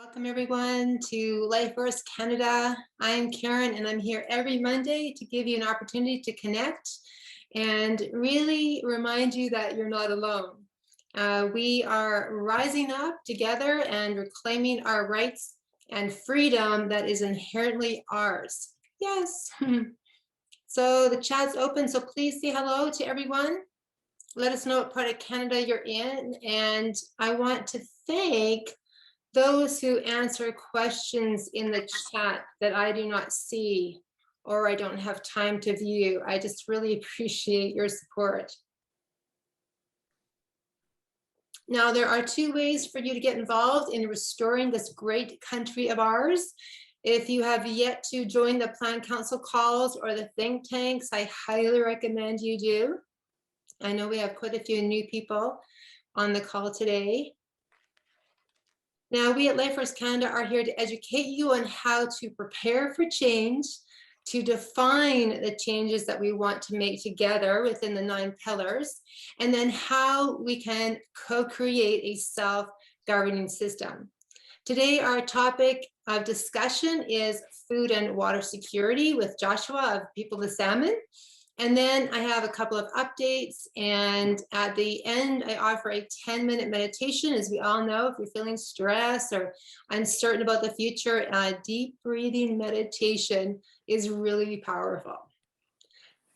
Welcome everyone to Life First Canada. I'm Karen and I'm here every Monday to give you an opportunity to connect and really remind you that you're not alone. We are rising up together and reclaiming our rights and freedom that is inherently ours. Yes. So the chat's open, so please say hello to everyone. Let us know what part of Canada you're in, and I want to thank those who answer questions in the chat that I do not see or I don't have time to view. I just really appreciate your support. Now, there are two ways for you to get involved in restoring this great country of ours. If you have yet to join the Plan Council calls or the think tanks, I highly recommend you do. I know we have quite a few new people on the call today. Now, we at Life First Canada are here to educate you on how to prepare for change, to define the changes that we want to make together within the 9 pillars, and then how we can co-create a self-governing system. Today, our topic of discussion is food and water security with Joshua of People to Salmon. And then I have a couple of updates, and at the end, I offer a 10-minute meditation. As we all know, if you're feeling stressed or uncertain about the future, deep breathing meditation is really powerful.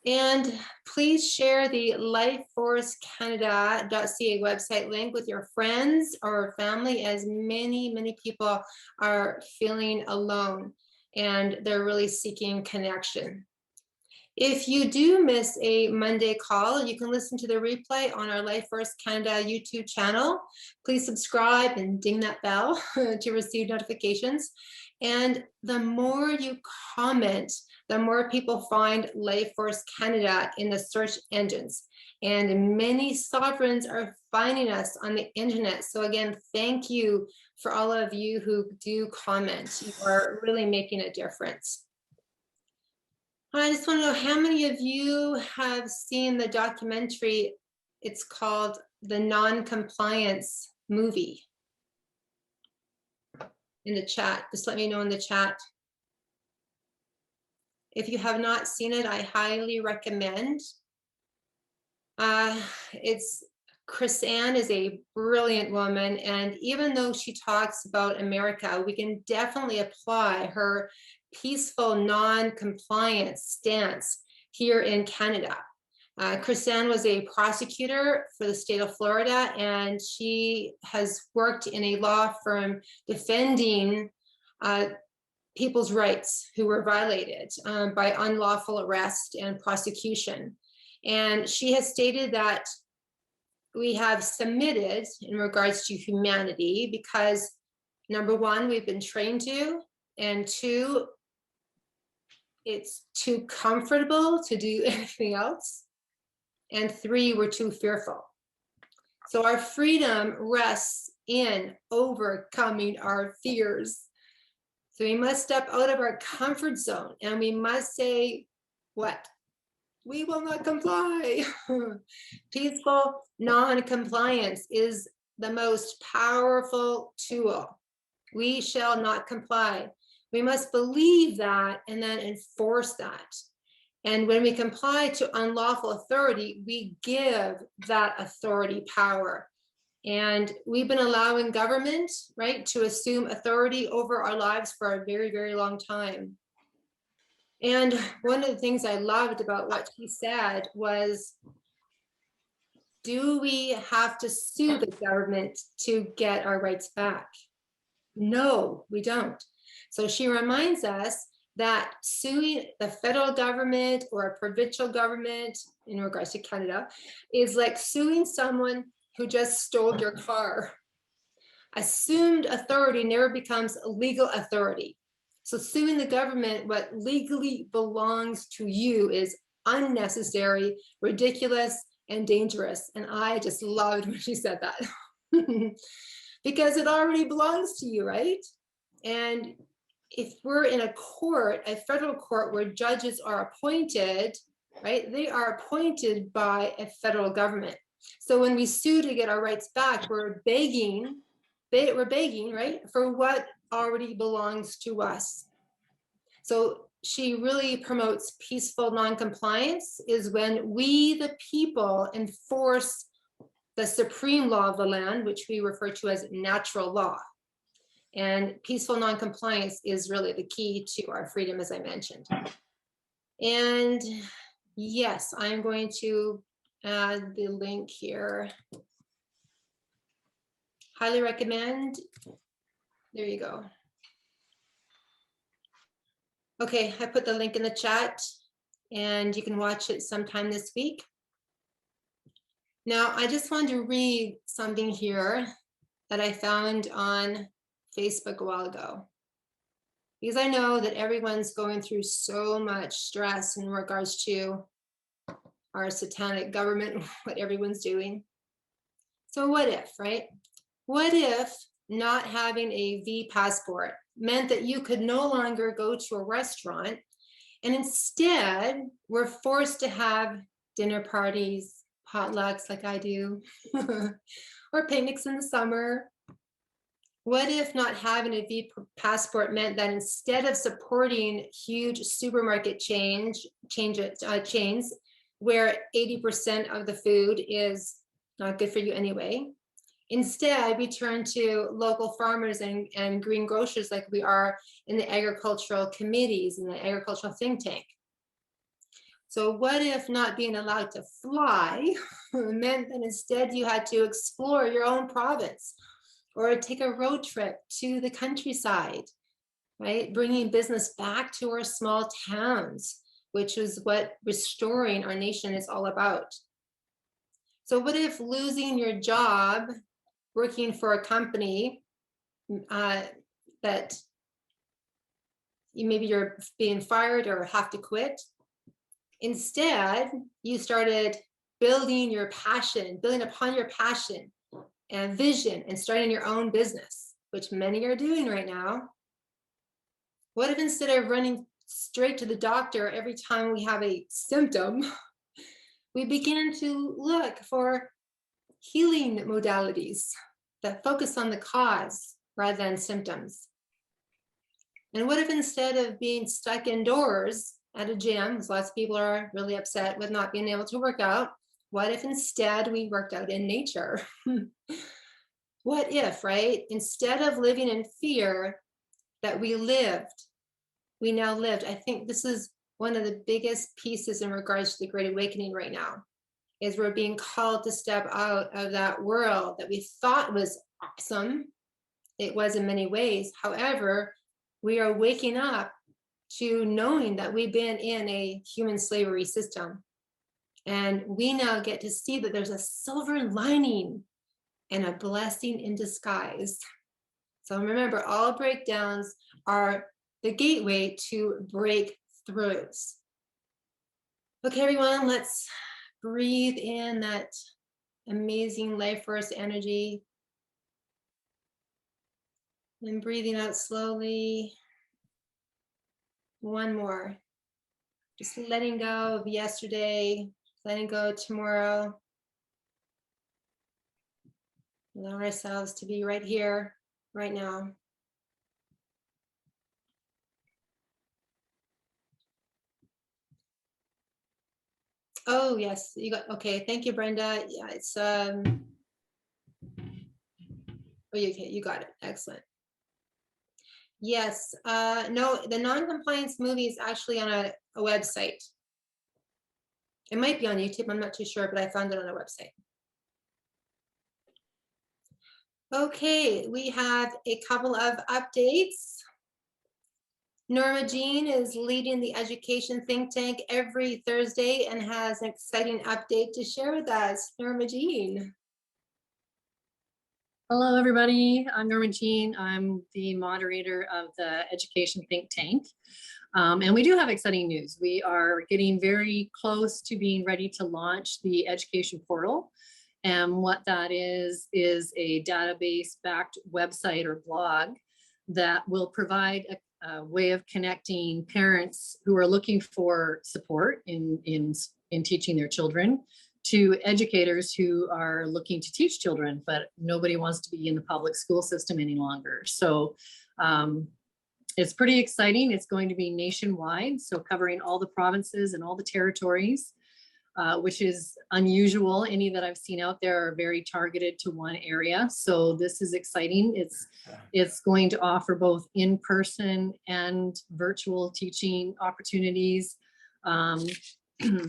And please share the lifeforcecanada.ca website link with your friends or family, as many people are feeling alone and they're really seeking connection. If you do miss a Monday call, you can listen to the replay on our Life First Canada YouTube channel. Please subscribe and ding that bell to receive notifications. And the more you comment, the more people find Life First Canada in the search engines. And many sovereigns are finding us on the internet. So again, thank you for all of you who do comment. You are really making a difference. I just want to know how many of you have seen the documentary. It's called The Non-Compliance Movie. In the chat, just let me know in the chat. If you have not seen it, I highly recommend. Chris Ann is a brilliant woman, and even though she talks about America, we can definitely apply her peaceful non-compliance stance here in Canada. Chris Ann was a prosecutor for the state of Florida, and she has worked in a law firm defending people's rights who were violated by unlawful arrest and prosecution. And she has stated that we have submitted in regards to humanity because, number one, we've been trained to, and two, it's too comfortable to do anything else, and three, we're too fearful. So our freedom rests in overcoming our fears. So we must step out of our comfort zone, and we must say, what? We will not comply. Peaceful non-compliance is the most powerful tool. We shall not comply. We must believe that and then enforce that. And when we comply to unlawful authority, we give that authority power. And we've been allowing government, right, to assume authority over our lives for a very, very long time. And one of the things I loved about what he said was, do we have to sue the government to get our rights back? No, we don't. So she reminds us that suing the federal government or a provincial government, in regards to Canada, is like suing someone who just stole your car. Assumed authority never becomes legal authority. So suing the government, what legally belongs to you, is unnecessary, ridiculous, and dangerous. And I just loved when she said that. Because it already belongs to you, right? And if we're in a court, a federal court where judges are appointed, right? They are appointed by a federal government. So when we sue to get our rights back, we're begging we're begging, right, for what already belongs to us. So she really promotes peaceful non-compliance is when we, the people, enforce the supreme law of the land, which we refer to as natural law. And peaceful non-compliance is really the key to our freedom, as I mentioned. And yes, I'm going to add the link here. Highly recommend. There you go. Okay, I put the link in the chat and you can watch it sometime this week. Now, I just wanted to read something here that I found on Facebook a while ago, because I know that everyone's going through so much stress in regards to our satanic government, what everyone's doing. So what if, right? What if not having a V passport meant that you could no longer go to a restaurant and instead were forced to have dinner parties, potlucks like I do, or picnics in the summer? What if not having a V passport meant that instead of supporting huge supermarket chains where 80% of the food is not good for you anyway, instead we turn to local farmers and green grocers like we are in the agricultural committees and the agricultural think tank? So what if not being allowed to fly meant that instead you had to explore your own province or take a road trip to the countryside, right? Bringing business back to our small towns, which is what restoring our nation is all about. So what if losing your job working for a company that maybe you're being fired or have to quit? Instead, you started building your passion, building upon your passion and vision and starting your own business, which many are doing right now. What if instead of running straight to the doctor every time we have a symptom, we begin to look for healing modalities that focus on the cause rather than symptoms? And what if instead of being stuck indoors at a gym, because lots of people are really upset with not being able to work out, what if instead we worked out in nature? What if, right? Instead of living in fear that we now lived. I think this is one of the biggest pieces in regards to the Great Awakening right now, is we're being called to step out of that world that we thought was awesome. It was in many ways. However, we are waking up to knowing that we've been in a human slavery system. And we now get to see that there's a silver lining and a blessing in disguise. So remember, all breakdowns are the gateway to breakthroughs. Okay, everyone, let's breathe in that amazing life force energy. And breathing out slowly. One more. Just letting go of yesterday, letting go of tomorrow. Allow ourselves to be right here, right now. Oh, yes, you got, okay, thank you, Brenda. Yeah, it's, oh, you got it, excellent. Yes, no, the non-compliance movie is actually on a website. It might be on YouTube, I'm not too sure, but I found it on a website. Okay, we have a couple of updates. Norma Jean is leading the education think tank every Thursday and has an exciting update to share with us. Norma Jean. Hello, everybody. I'm Norma Jean. I'm the moderator of the education think tank. And we do have exciting news. We are getting very close to being ready to launch the education portal. And what that is a database-backed website or blog that will provide a way of connecting parents who are looking for support in teaching their children to educators who are looking to teach children, but nobody wants to be in the public school system any longer. So it's pretty exciting. It's going to be nationwide, so covering all the provinces and all the territories, which is unusual. Any that I've seen out there are very targeted to one area. So this is exciting. It's going to offer both in-person and virtual teaching opportunities.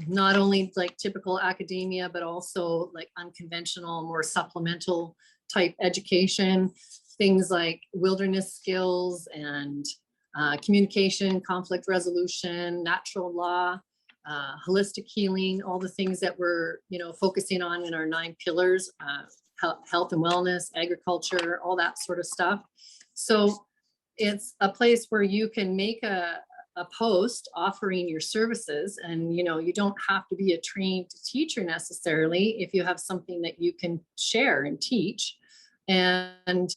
Not only like typical academia, but also like unconventional, more supplemental type education, things like wilderness skills and communication, conflict resolution, natural law, holistic healing, all the things that we're, focusing on in our 9 pillars, health and wellness, agriculture, all that sort of stuff. So it's a place where you can make a post offering your services, and you don't have to be a trained teacher necessarily if you have something that you can share and teach. And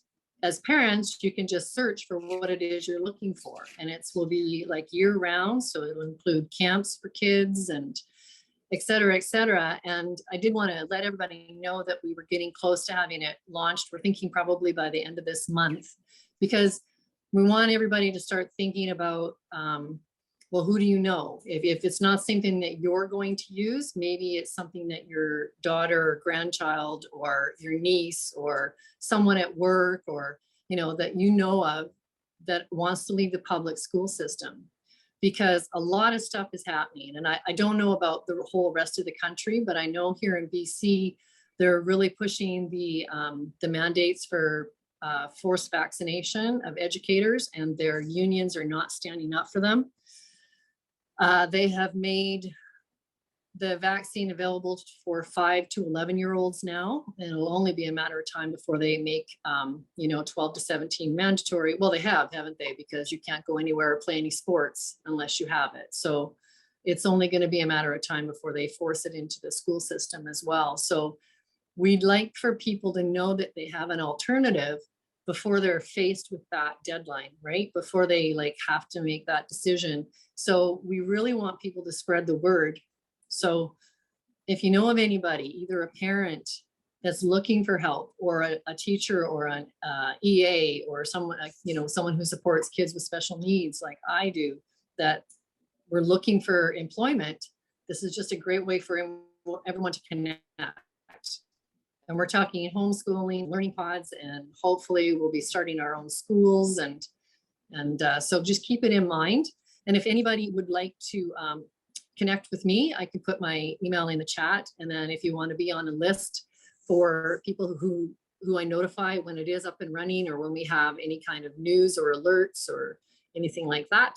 as parents, you can just search for what it is you're looking for, and it will be like year round, so it'll include camps for kids and et cetera, et cetera. And I did want to let everybody know that we were getting close to having it launched. We're thinking probably by the end of this month, because we want everybody to start thinking about, well, who do you know? If it's not something that you're going to use, maybe it's something that your daughter or grandchild or your niece or someone at work or, that of that wants to leave the public school system. Because a lot of stuff is happening. And I don't know about the whole rest of the country, but I know here in BC, they're really pushing the mandates for forced vaccination of educators, and their unions are not standing up for them. They have made the vaccine available for 5 to 11-year-olds now, and it'll only be a matter of time before they make 12 to 17 mandatory. Well, they have, haven't they? Because you can't go anywhere or play any sports unless you have it. So it's only going to be a matter of time before they force it into the school system as well. So we'd like for people to know that they have an alternative before they're faced with that deadline, right? Before they have to make that decision. So we really want people to spread the word. So if you know of anybody, either a parent that's looking for help, or a teacher, or an EA, or someone, someone who supports kids with special needs like I do, that we're looking for employment, this is just a great way for everyone to connect. And we're talking homeschooling, learning pods, and hopefully we'll be starting our own schools. And so just keep it in mind. And if anybody would like to connect with me, I can put my email in the chat. And then if you want to be on a list for people who I notify when it is up and running, or when we have any kind of news or alerts or anything like that,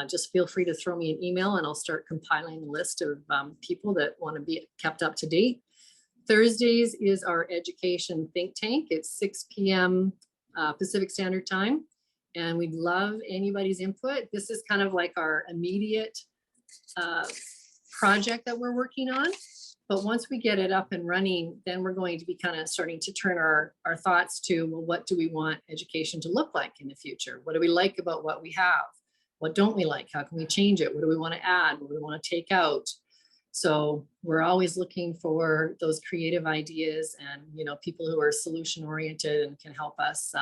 just feel free to throw me an email, and I'll start compiling a list of people that want to be kept up to date. Thursdays is our education think tank. It's 6 p.m. Pacific Standard Time, and we'd love anybody's input. This is kind of like our immediate project that we're working on. But once we get it up and running, then we're going to be kind of starting to turn our thoughts to, well, what do we want education to look like in the future? What do we like about what we have? What don't we like? How can we change it? What do we want to add? What do we want to take out? So we're always looking for those creative ideas and, people who are solution oriented and can help us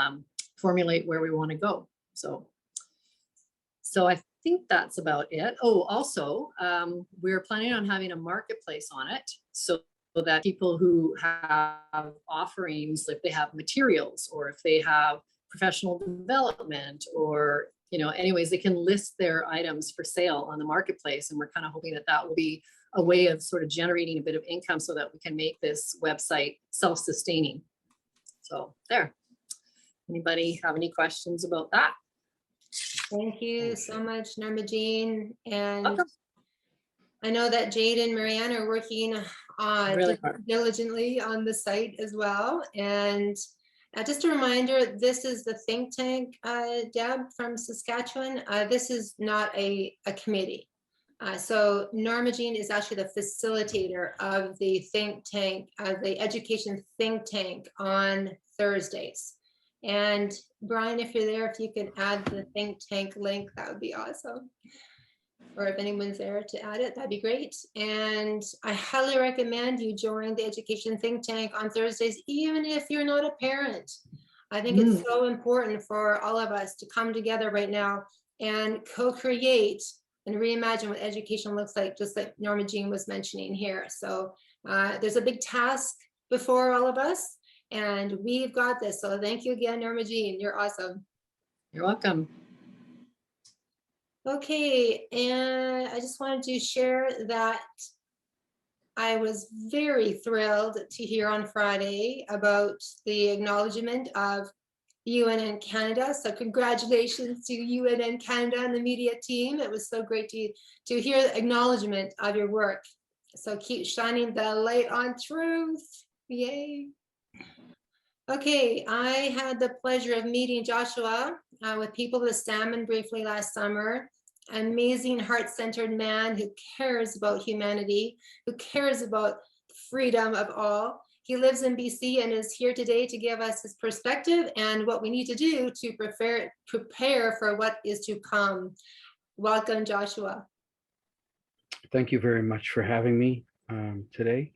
formulate where we want to go. So I think that's about it. Oh, also, we're planning on having a marketplace on it, so that people who have offerings, if they have materials, or if they have professional development, or anyways, they can list their items for sale on the marketplace. And we're kind of hoping that that will be a way of sort of generating a bit of income so that we can make this website self-sustaining. So there. Anybody have any questions about that? Thank you so much, Norma Jean. And Welcome. I know that Jade and Marianne are working Really hard. diligently on the site as well. And just a reminder, this is the think tank, Deb, from Saskatchewan. This is not a committee. So Norma Jean is actually the facilitator of the think tank, the education think tank on Thursdays. And Brian, if you're there, if you can add the think tank link, that would be awesome. or if anyone's there to add it, that'd be great. And I highly recommend you join the Education Think Tank on Thursdays, even if you're not a parent. I think it's Mm. so important for all of us to come together right now and co-create and reimagine what education looks like, just like Norma Jean was mentioning here. So there's a big task before all of us, and we've got this. So thank you again, Norma Jean. You're awesome. You're welcome. Okay, and I just wanted to share that I was very thrilled to hear on Friday about the acknowledgement of UNN Canada. So congratulations to UNN Canada and the media team. It was so great to hear the acknowledgement of your work. So keep shining the light on truth. Yay. Okay, I had the pleasure of meeting Joshua with People of the Salmon briefly last summer. Amazing heart-centered man who cares about humanity, who cares about freedom of all. He lives in BC and is here today to give us his perspective and what we need to do to prepare for what is to come. Welcome, Joshua. Thank you very much for having me today.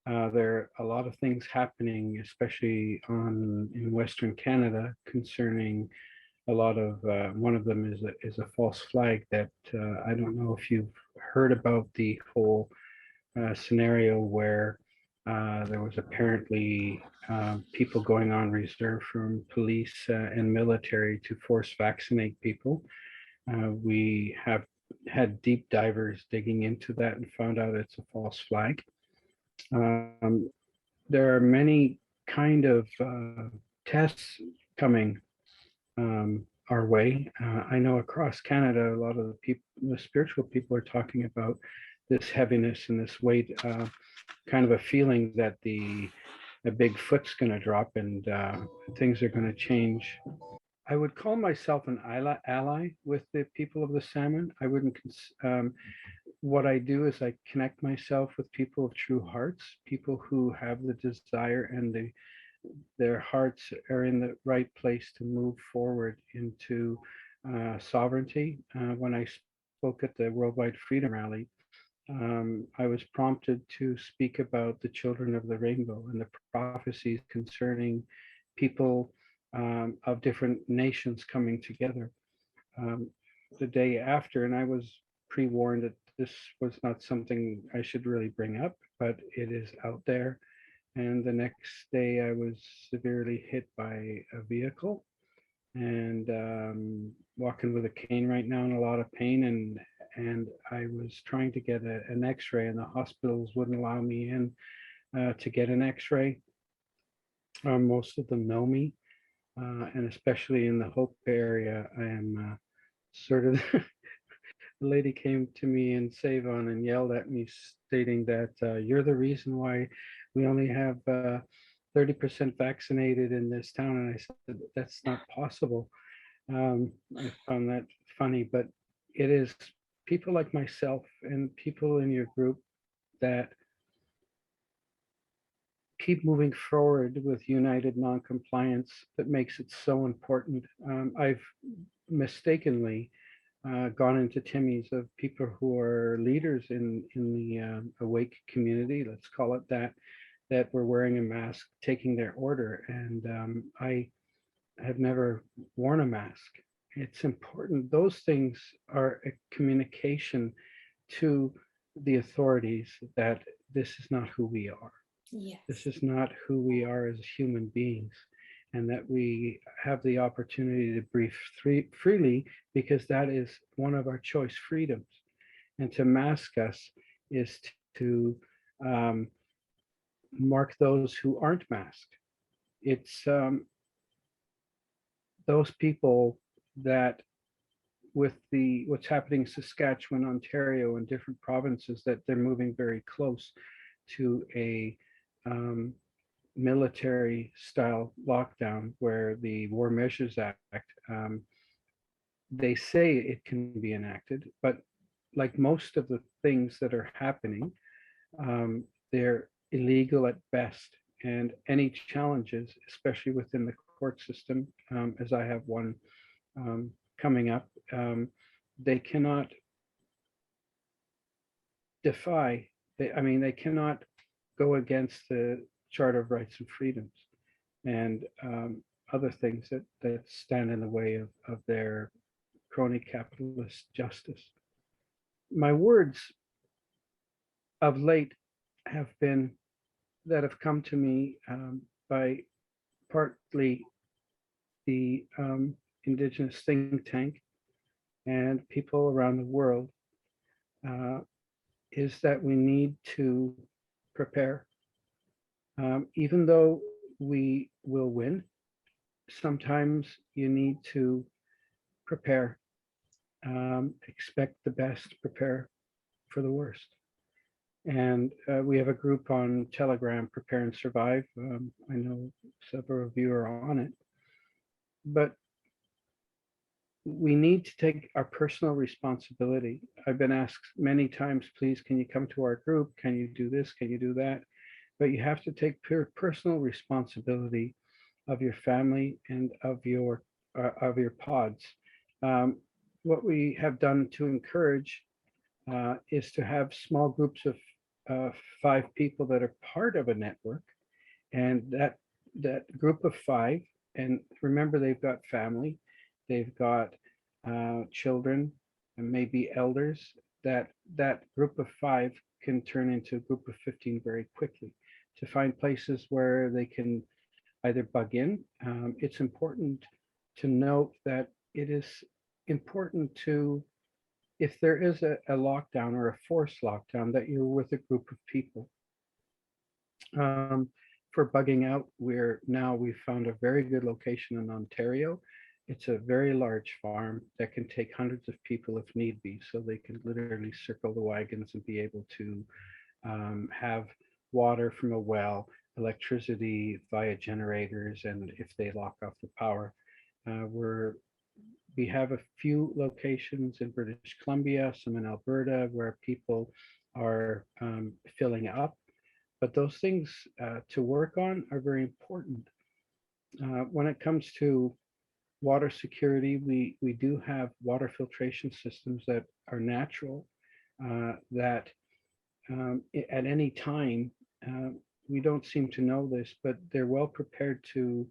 There are a lot of things happening, especially in Western Canada, concerning a lot of. One of them is a false flag that I don't know if you've heard about the whole scenario where there was apparently people going on reserve from police and military to force vaccinate people. We have had deep divers digging into that and found out it's a false flag. Um, there are many kind of tests coming our way. I know across Canada, a lot of the spiritual people are talking about this heaviness and this weight, kind of a feeling that a big foot's going to drop and things are going to change. I would call myself an ally with the people of the salmon. I wouldn't. What I do is I connect myself with people of true hearts, people who have the desire and their hearts are in the right place to move forward into sovereignty. When I spoke at the Worldwide Freedom Rally, I was prompted to speak about the children of the rainbow and the prophecies concerning people of different nations coming together. Um, the day after, and I was pre-warned that this was not something I should really bring up, but it is out there. And the next day, I was severely hit by a vehicle and walking with a cane right now in a lot of pain. And I was trying to get an X-ray, and the hospitals wouldn't allow me in to get an X-ray. Most of them know me, and especially in the Hope area, I am sort of. The lady came to me in Savon and yelled at me, stating that you're the reason why we only have 30% vaccinated in this town. And I said, that's not possible. I found that funny, but it is people like myself and people in your group that keep moving forward with united non-compliance that makes it so important. I've mistakenly gone into Timmy's of people who are leaders in the awake community, let's call it that, that were wearing a mask, taking their order, and I have never worn a mask. It's important. Those things are a communication to the authorities that this is not who we are. Yes. This is not who we are as human beings, and that we have the opportunity to breathe freely because that is one of our choice freedoms. And to mask us is to mark those who aren't masked. It's those people that with what's happening in Saskatchewan, Ontario, and different provinces, that they're moving very close to a military style lockdown where the War Measures Act, they say it can be enacted, but like most of the things that are happening, they're illegal at best. And any challenges, especially within the court system, as I have one coming up, they cannot defy, I mean, they cannot go against the Charter of Rights and Freedoms and other things that stand in the way of their crony capitalist justice. My words of late have been that have come to me by partly the Indigenous think tank and people around the world is that we need to prepare. Even though we will win, sometimes you need to prepare. Expect the best, prepare for the worst. And we have a group on Telegram, Prepare and Survive. I know several of you are on it. But we need to take our personal responsibility. I've been asked many times, please, can you come to our group? Can you do this? Can you do that? But you have to take personal responsibility of your family and of your pods. What we have done to encourage is to have small groups of 5 people that are part of a network, and that group of 5, and remember they've got family, they've got children, and maybe elders. That group of 5 can turn into a group of 15 very quickly to find places where they can either bug in. It's important to note that it is important to, if there is a lockdown or a forced lockdown, that you're with a group of people. For bugging out, we've found a very good location in Ontario. It's a very large farm that can take hundreds of people if need be, so they can literally circle the wagons and be able to have water from a well, electricity via generators, and if they lock off the power. We have a few locations in British Columbia, some in Alberta, where people are filling up. But those things to work on are very important. When it comes to water security, we do have water filtration systems that are natural, that at any time, we don't seem to know this, but they're well prepared to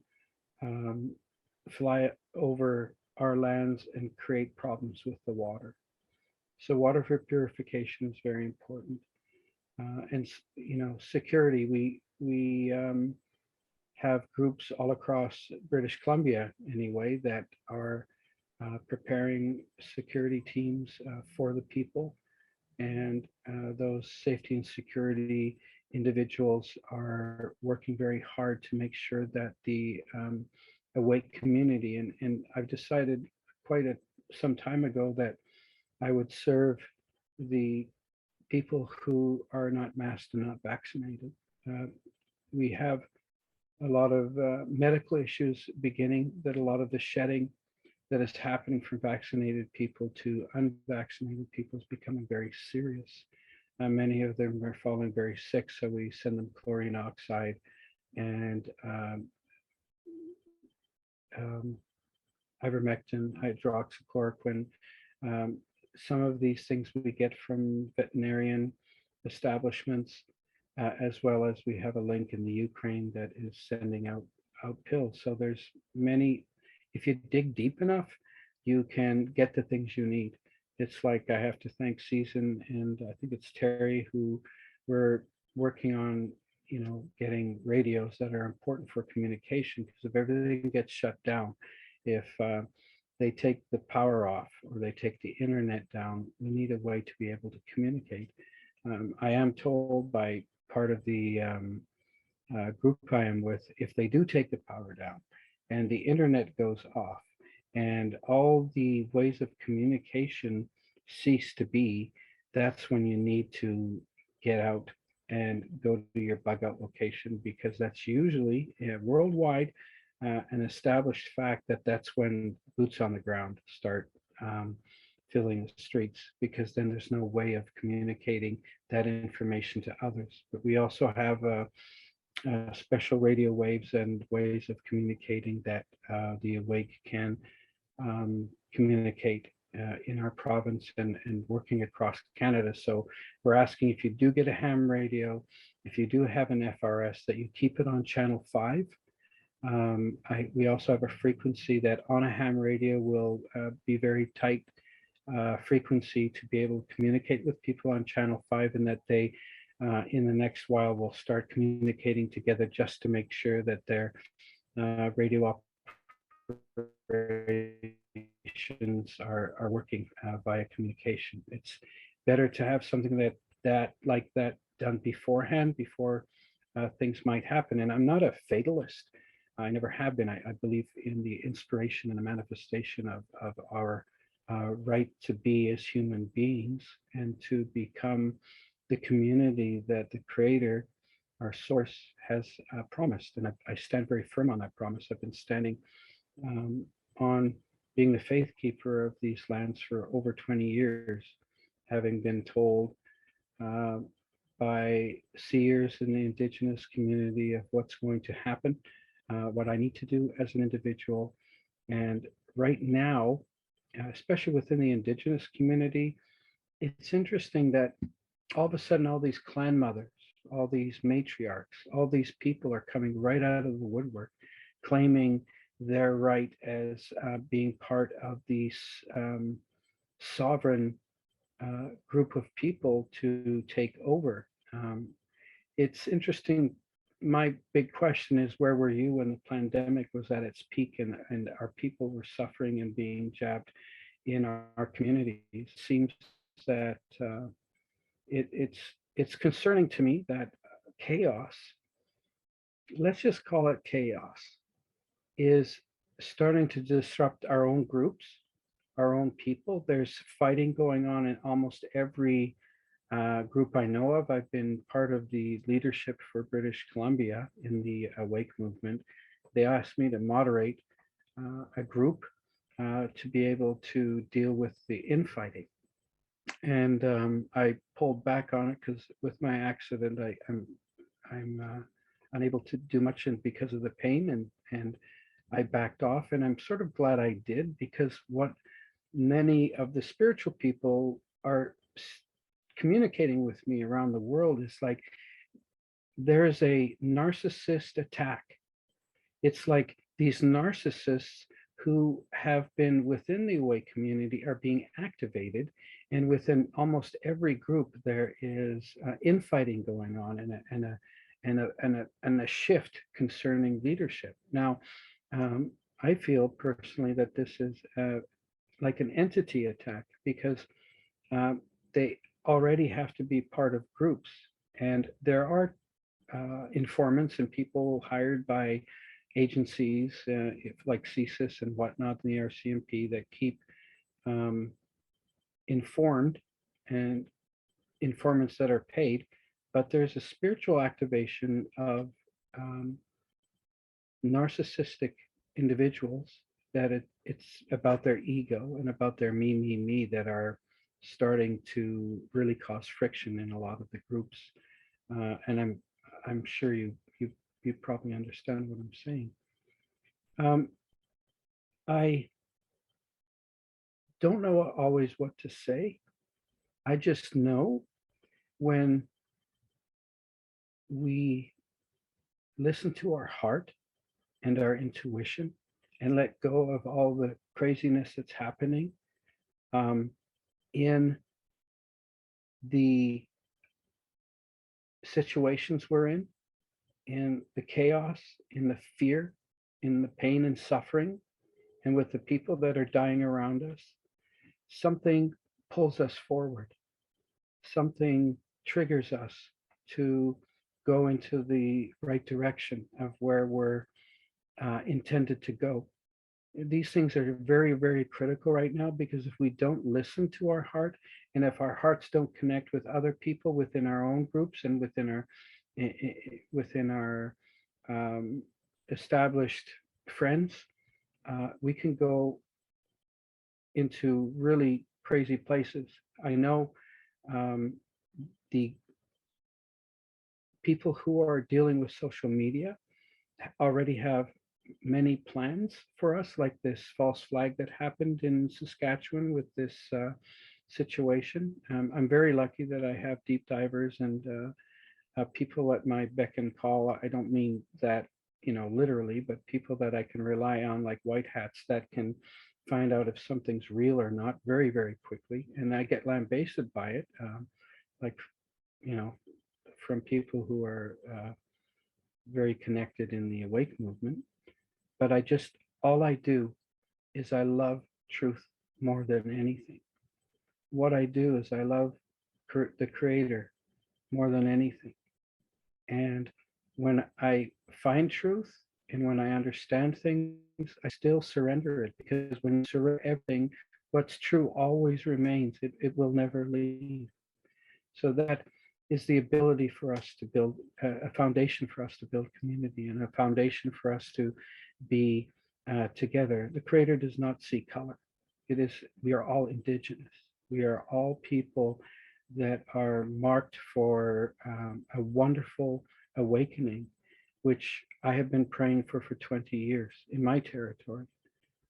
fly over our lands and create problems with the water. So water purification is very important. And security, we have groups all across British Columbia anyway that are preparing security teams for the people, and those safety and security individuals are working very hard to make sure that the awake community, and I've decided some time ago that I would serve the people who are not masked and not vaccinated. We have a lot of medical issues beginning, that a lot of the shedding that is happening from vaccinated people to unvaccinated people is becoming very serious. Many of them are falling very sick, so we send them chlorine oxide and ivermectin, hydroxychloroquine. Some of these things we get from veterinarian establishments, as well as we have a link in the Ukraine that is sending out pills. So there's many, if you dig deep enough, you can get the things you need. It's like, I have to thank Season and I think it's Terry, who were working on, getting radios that are important for communication, because if everything gets shut down, if they take the power off or they take the internet down, we need a way to be able to communicate. I am told by part of the group I am with, if they do take the power down and the internet goes off and all the ways of communication cease to be, that's when you need to get out and go to your bug out location, because that's usually worldwide an established fact that that's when boots on the ground start filling the streets, because then there's no way of communicating that information to others. But we also have special radio waves and ways of communicating that the awake can communicate in our province and working across Canada. So we're asking if you do get a ham radio, if you do have an FRS, that you keep it on channel 5. We also have a frequency that on a ham radio will be very tight frequency to be able to communicate with people on channel 5, and that they in the next while will start communicating together just to make sure that their radio operations are working via communication. It's better to have something like that done beforehand, before things might happen. And I'm not a fatalist. I never have been. I believe in the inspiration and the manifestation of our right to be as human beings and to become the community that the Creator, our source, has promised. And I stand very firm on that promise. I've been standing on being the faith keeper of these lands for over 20 years, having been told by seers in the Indigenous community of what's going to happen, what I need to do as an individual. And right now, especially within the Indigenous community, it's interesting that all of a sudden, all these clan mothers, all these matriarchs, all these people are coming right out of the woodwork, claiming their right as being part of these sovereign group of people to take over. It's interesting. My big question is, where were you when the pandemic was at its peak and our people were suffering and being jabbed in our communities? It seems that it's concerning to me that chaos, let's just call it chaos, is starting to disrupt our own groups, our own people. There's fighting going on in almost every group I know of. I've been part of the leadership for British Columbia in the Awake movement. They asked me to moderate a group to be able to deal with the infighting. And I pulled back on it because with my accident, I'm unable to do much, and because of the pain, and I backed off. And I'm sort of glad I did, because what many of the spiritual people are communicating with me around the world is like, there's a narcissist attack. It's like these narcissists who have been within the Awake community are being activated, and within almost every group there is infighting going on, and a shift concerning leadership. Now, I feel personally that this is like an entity attack, because they already have to be part of groups, and there are informants and people hired by agencies like CSIS and whatnot, and the RCMP, that keep informed, and informants that are paid. But there's a spiritual activation of narcissistic individuals that it's about their ego and about their me, that are starting to really cause friction in a lot of the groups. And I'm sure you probably understand what I'm saying. I don't know always what to say. I just know when we listen to our heart and our intuition and let go of all the craziness that's happening in the situations we're in the chaos, in the fear, in the pain and suffering, and with the people that are dying around us, something pulls us forward. Something triggers us to go into the right direction of where we're intended to go. These things are very, very critical right now, because if we don't listen to our heart, and if our hearts don't connect with other people within our own groups and within our established friends, we can go into really crazy places. I know the people who are dealing with social media already have many plans for us, like this false flag that happened in Saskatchewan with this situation. I'm very lucky that I have deep divers and people at my beck and call. I don't mean that, literally, but people that I can rely on, like white hats, that can find out if something's real or not very, very quickly. And I get lambasted by it, like, you know, from people who are very connected in the awake movement. But all I do is I love truth more than anything. What I do is I love the creator more than anything. And when I find truth and when I understand things, I still surrender it, because when you surrender everything, what's true always remains. It will never leave. So that is the ability for us to build a foundation for us to build community, and a foundation for us to be together. The Creator does not see color. We are all Indigenous. We are all people that are marked for a wonderful awakening, which I have been praying for 20 years in my territory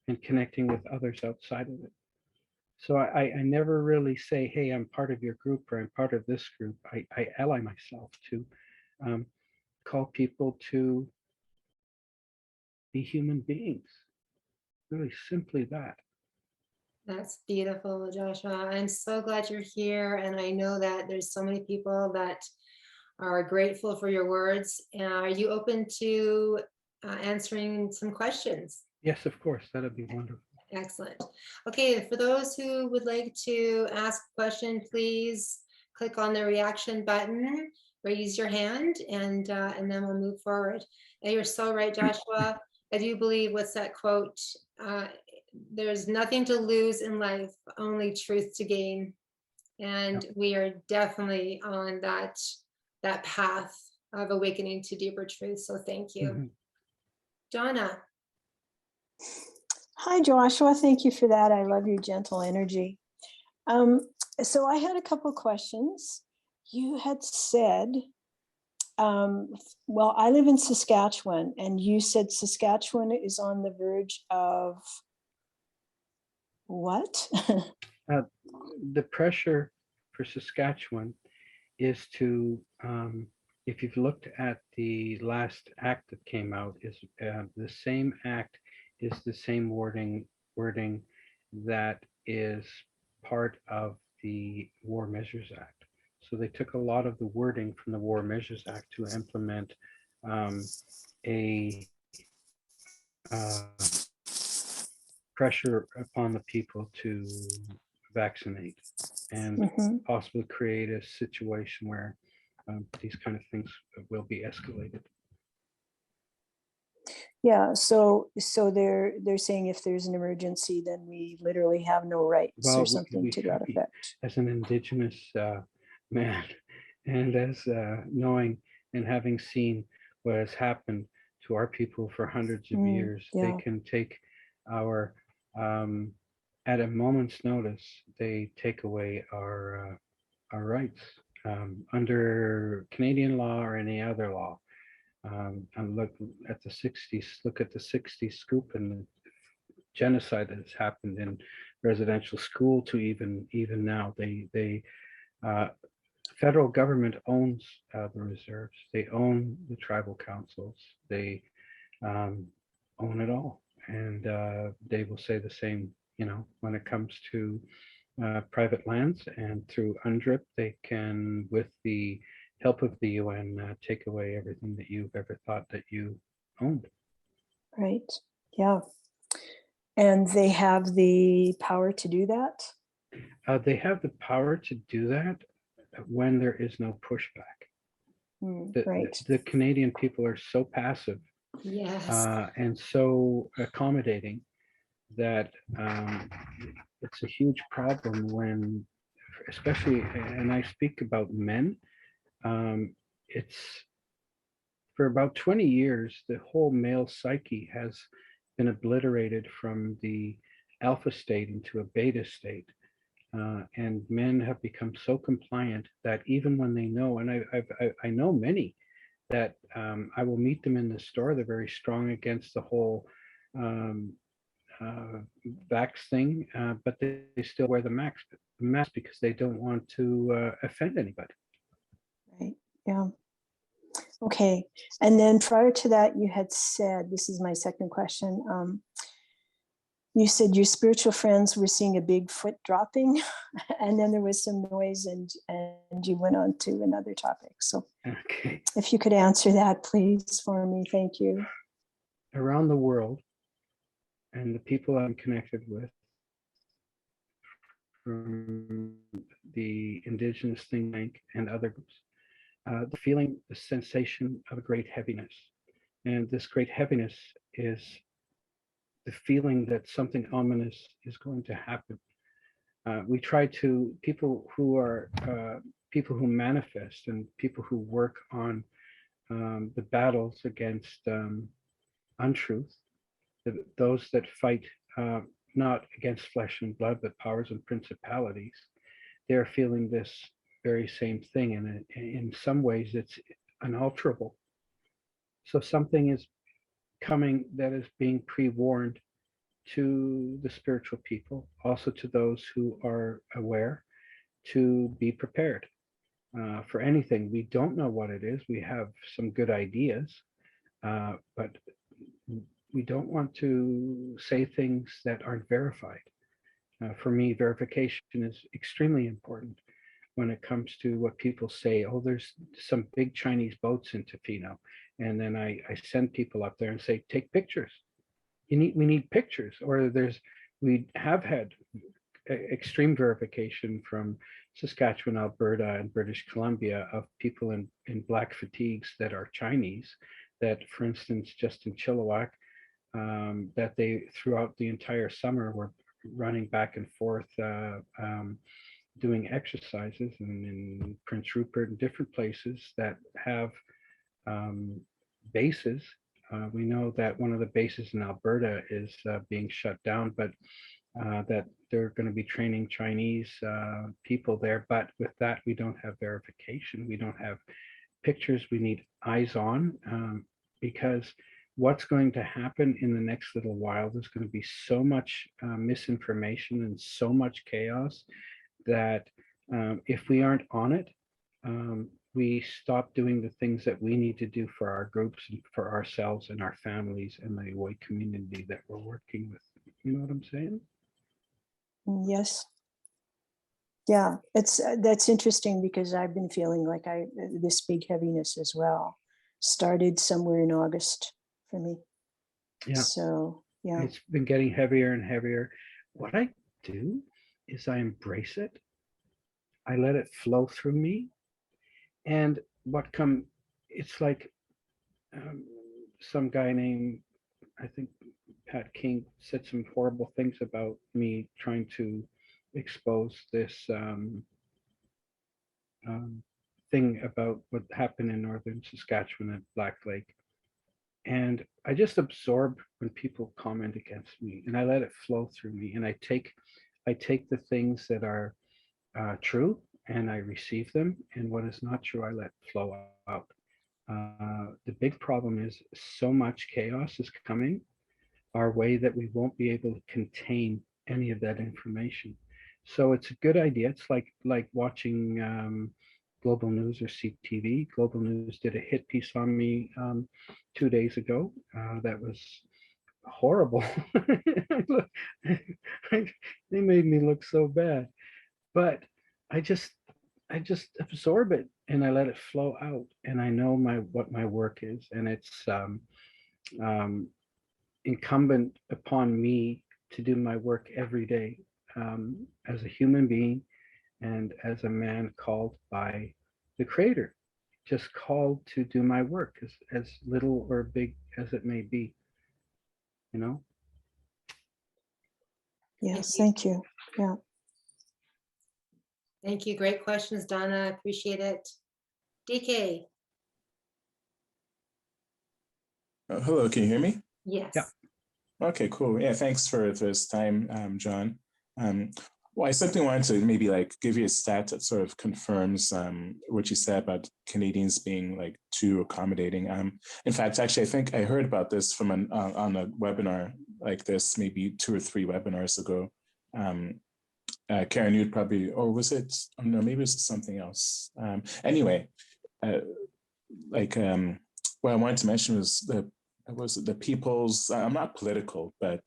and connecting with others outside of it. So I never really say, hey, I'm part of your group or I'm part of this group. I ally myself to um, call people to be human beings. Really simply that. That's beautiful, Joshua. I'm so glad you're here. And I know that there's so many people that are grateful for your words. Are you open to answering some questions? Yes, of course. That'd be wonderful. Excellent. Okay, for those who would like to ask a question, please click on the reaction button, raise your hand, and then we'll move forward. And you're so right, Joshua. I do believe, what's that quote? There's nothing to lose in life, only truth to gain. And Yep. we are definitely on that path of awakening to deeper truth. So thank you. Mhm. Donna. Hi, Joshua. Thank you for that. I love your gentle energy. So I had a couple of questions. You had said, well, I live in Saskatchewan, and you said Saskatchewan is on the verge of what? The pressure for Saskatchewan is to, if you've looked at the last act that came out, is the same act, is the same wording that is part of the War Measures Act. So they took a lot of the wording from the War Measures Act to implement a pressure upon the people to vaccinate, and possibly create a situation where these kind of things will be escalated. Yeah, so they're saying if there's an emergency, then we literally have no rights or something to that effect. As an Indigenous man, and as knowing and having seen what has happened to our people for hundreds of years, yeah. they can take our, at a moment's notice, they take away our rights under Canadian law or any other law. And look at the 60s, look at the 60s scoop and the genocide that has happened in residential school to even now. They federal government owns the reserves. They own the tribal councils. They own it all. And they will say the same, when it comes to private lands, and through UNDRIP, they can, with the help of the UN, take away everything that you've ever thought that you owned. Right. Yeah. And they have the power to do that? They have the power to do that when there is no pushback. Right. The Canadian people are so passive, Yes. and so accommodating that it's a huge problem when, especially, and I speak about men, it's for about 20 years, the whole male psyche has been obliterated from the alpha state into a beta state. And men have become so compliant that even when they know, and I know many that I will meet them in the store. They're very strong against the whole um, vax thing, but they still wear the mask because they don't want to offend anybody. Right. Yeah. Okay. And then prior to that, you had said, this is my second question. You said your spiritual friends were seeing a big foot dropping, and then there was some noise, and you went on to another topic. So Okay. if you could answer that, please, for me. Thank you. Around the world, and the people I'm connected with from the Indigenous think tank and other groups, the feeling, the sensation of a great heaviness. And this great heaviness is the feeling that something ominous is going to happen. We try to, people who manifest and people who work on the battles against untruth, those that fight not against flesh and blood, but powers and principalities, they're feeling this very same thing. And in some ways, it's unalterable. So something is coming that is being pre-warned to the spiritual people, also to those who are aware, to be prepared for anything. We don't know what it is. We have some good ideas, but we don't want to say things that aren't verified. For me, verification is extremely important when it comes to what people say. Oh, there's some big Chinese boats in Tofino. And then I send people up there and say, take pictures. We need pictures. Or we have had extreme verification from Saskatchewan, Alberta, and British Columbia of people in black fatigues that are Chinese, that, for instance, just in Chilliwack, that they, throughout the entire summer, were running back and forth doing exercises, and in Prince Rupert and different places that have bases. We know that one of the bases in Alberta is being shut down, but that they're going to be training Chinese people there. But with that, we don't have verification. We don't have pictures. We need eyes on, because what's going to happen in the next little while, there's going to be so much misinformation and so much chaos that if we aren't on it, we stop doing the things that we need to do for our groups and for ourselves and our families and the white community that we're working with. You know what I'm saying? Yes. Yeah, that's interesting, because I've been feeling like this big heaviness as well started somewhere in August for me. Yeah. So yeah. It's been getting heavier and heavier. What I do is I embrace it. I let it flow through me. And it's like some guy named, I think, Pat King said some horrible things about me trying to expose this thing about what happened in northern Saskatchewan at Black Lake. And I just absorb when people comment against me, and I let it flow through me. And I take the things that are true, and I receive them, and what is not true, I let flow out. The big problem is so much chaos is coming our way that we won't be able to contain any of that information. So it's a good idea. It's like watching Global News or CTV. Global News did a hit piece on me 2 days ago. That was horrible. They made me look so bad, but I just absorb it and I let it flow out, and I know what my work is, and it's incumbent upon me to do my work every day, as a human being and as a man called by the Creator, just called to do my work, as little or big as it may be, you know. Yes, thank you. Yeah. Thank you. Great questions, Donna. Appreciate it. DK. Hello, can you hear me? Yes. Yeah. Okay, cool. Yeah, thanks for this time, John. Well, I simply wanted to maybe like give you a stat that sort of confirms what you said about Canadians being like too accommodating. In fact, actually, I think I heard about this from on a webinar like this maybe 2 or 3 webinars ago. Karen, you'd probably, or was it? Oh, no, maybe it was something else. Anyway, like what I wanted to mention was the people's. I'm not political, but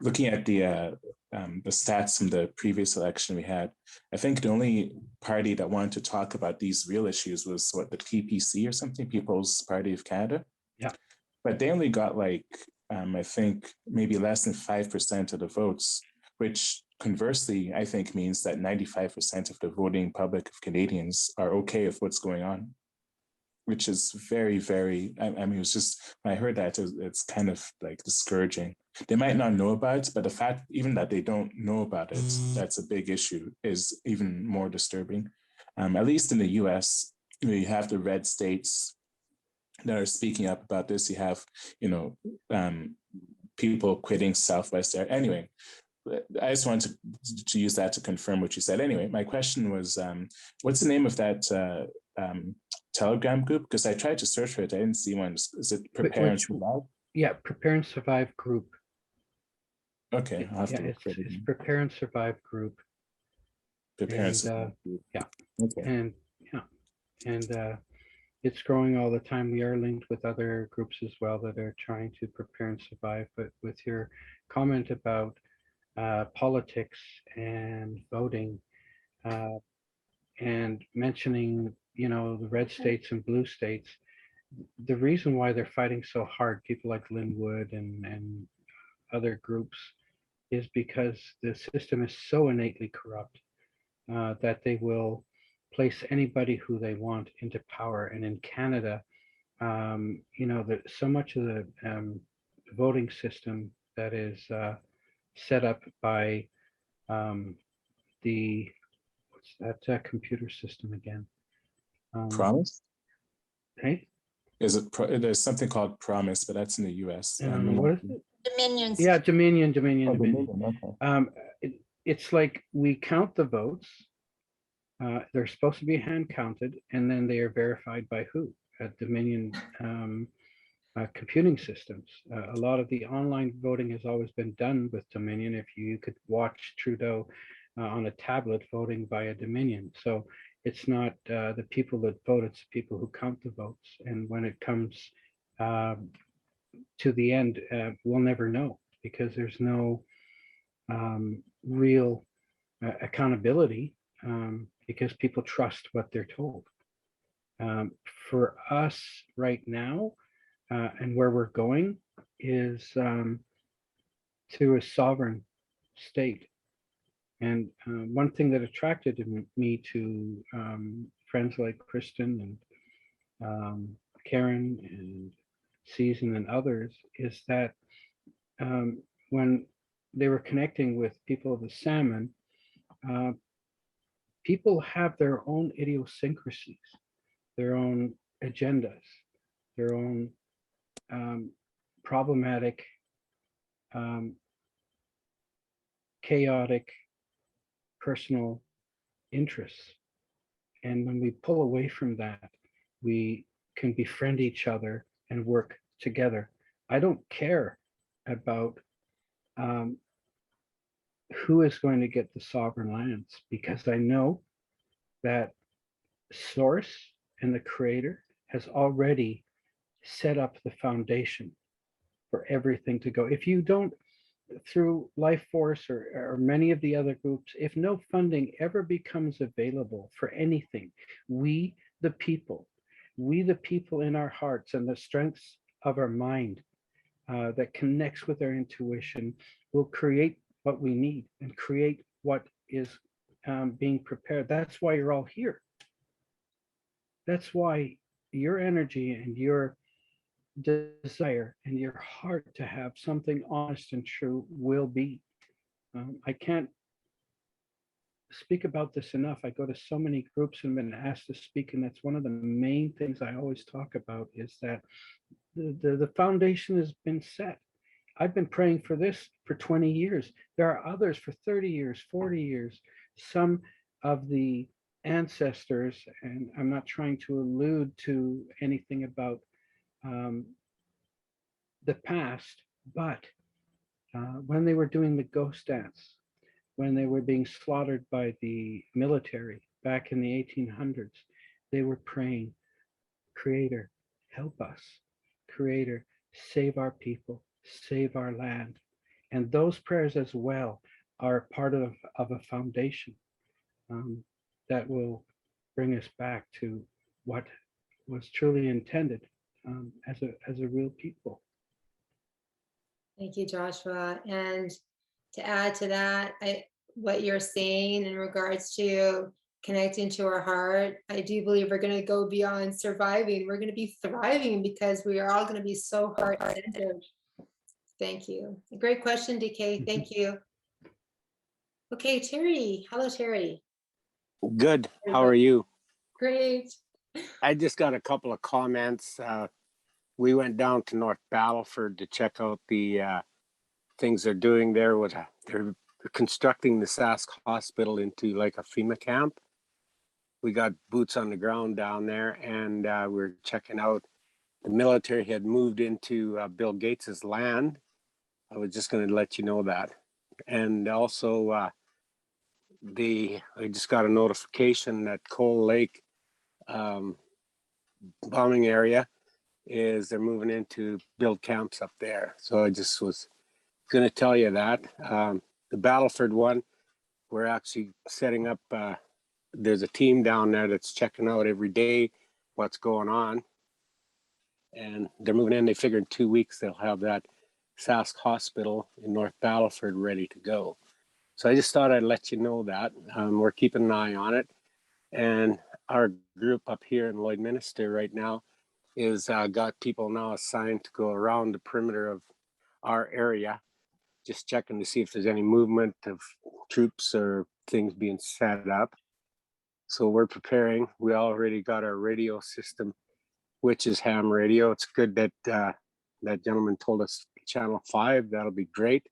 looking at the stats from the previous election we had, I think the only party that wanted to talk about these real issues was what, the PPC or something, People's Party of Canada. Yeah. But they only got like I think maybe less than 5% of the votes, which conversely I think means that 95% of the voting public of Canadians are okay with what's going on, which is very, very, I mean, it was just, when I heard that, it's kind of like discouraging. They might not know about it, but the fact even that they don't know about it, that's a big issue, is even more disturbing. At least in the US, you have the red states that are speaking up about this. You have, people quitting Southwest Air. Anyway, I just wanted to use that to confirm what you said. Anyway, my question was, what's the name of that Telegram group? Because I tried to search for it. I didn't see one. Is it Prepare and Survive? Yeah, Prepare and Survive group. Okay, I'll have Yeah, to look for it. it's Prepare and Survive group. Prepare and Survive group. Yeah. Okay. And it's growing all the time. We are linked with other groups as well that are trying to prepare and survive. But with your comment about politics and voting, and mentioning, the red states and blue states, the reason why they're fighting so hard, people like Linwood and other groups, is because the system is so innately corrupt that they will place anybody who they want into power. And in Canada, that so much of the voting system that is set up by the, what's that computer system again? Promise? Hey? Is it? There's something called Promise, but that's in the US. What is it? Dominion. Yeah, Dominion. Oh, Dominion, okay. It's like we count the votes. They're supposed to be hand counted, and then they are verified by who? At Dominion computing systems. A lot of the online voting has always been done with Dominion. If you could watch Trudeau on a tablet voting via Dominion. So it's not the people that vote, it's the people who count the votes. And when it comes to the end, we'll never know, because there's no real accountability, because people trust what they're told. For us right now, and where we're going is to a sovereign state. And one thing that attracted me to friends like Kristen and Karen and Season and others is that when they were connecting with people of the Salmon, people have their own idiosyncrasies, their own agendas, their own problematic, chaotic personal interests. And when we pull away from that, we can befriend each other and work together. I don't care about who is going to get the sovereign lands, because I know that Source and the Creator has already set up the foundation for everything to go. If you don't, through Life Force or many of the other groups, if no funding ever becomes available for anything, we the people in our hearts and the strengths of our mind that connects with our intuition will create what we need and create what is being prepared. That's why you're all here. That's why your energy and your desire and your heart to have something honest and true will be. I can't speak about this enough. I go to so many groups and been asked to speak, and that's one of the main things I always talk about, is that the foundation has been set. I've been praying for this for 20 years. There are others for 30 years, 40 years. Some of the ancestors, and I'm not trying to allude to anything about um, the past, but when they were doing the ghost dance, when they were being slaughtered by the military back in the 1800s, they were praying, Creator, help us. Creator, save our people, save our land. And those prayers as well are part of a foundation that will bring us back to what was truly intended as a real people. Thank you, Joshua. And to add to that, what you're saying in regards to connecting to our heart, I do believe we're going to go beyond surviving. We're going to be thriving because we are all going to be so heart-centered. Thank you. Great question, DK. Thank you. Okay, Terry. Hello, Terry. Good. How are you? Great. I just got a couple of comments. We went down to North Battleford to check out the things they're doing there. They're constructing the Sask Hospital into like a FEMA camp. We got boots on the ground down there, and we're checking out. The military had moved into Bill Gates's land. I was just going to let you know that. And also, I just got a notification that Coal Lake bombing area they're moving into build camps up there. So I just was going to tell you that. The Battleford one, we're actually setting up, there's a team down there that's checking out every day what's going on. And they're moving in. They figured 2 weeks they'll have that Sask Hospital in North Battleford ready to go. So I just thought I'd let you know that. We're keeping an eye on it. And our group up here in Lloydminster right now is got people now assigned to go around the perimeter of our area, just checking to see if there's any movement of troops or things being set up. So we're preparing. We already got our radio system, which is ham radio. It's good that that gentleman told us channel 5. That'll be great.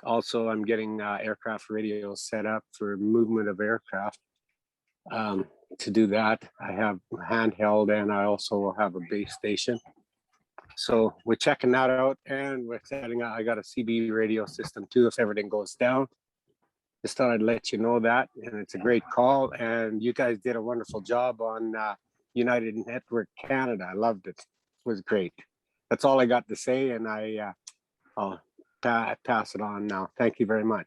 Also, I'm getting aircraft radios set up for movement of aircraft. To do that, I have handheld, and I also will have a base station. So we're checking that out, and we're setting up. I got a CB radio system too if everything goes down. Just thought I'd let you know that, and it's a great call. And you guys did a wonderful job on United Network Canada. I loved it. It was great. That's all I got to say, and I'll pass it on now. Thank you very much.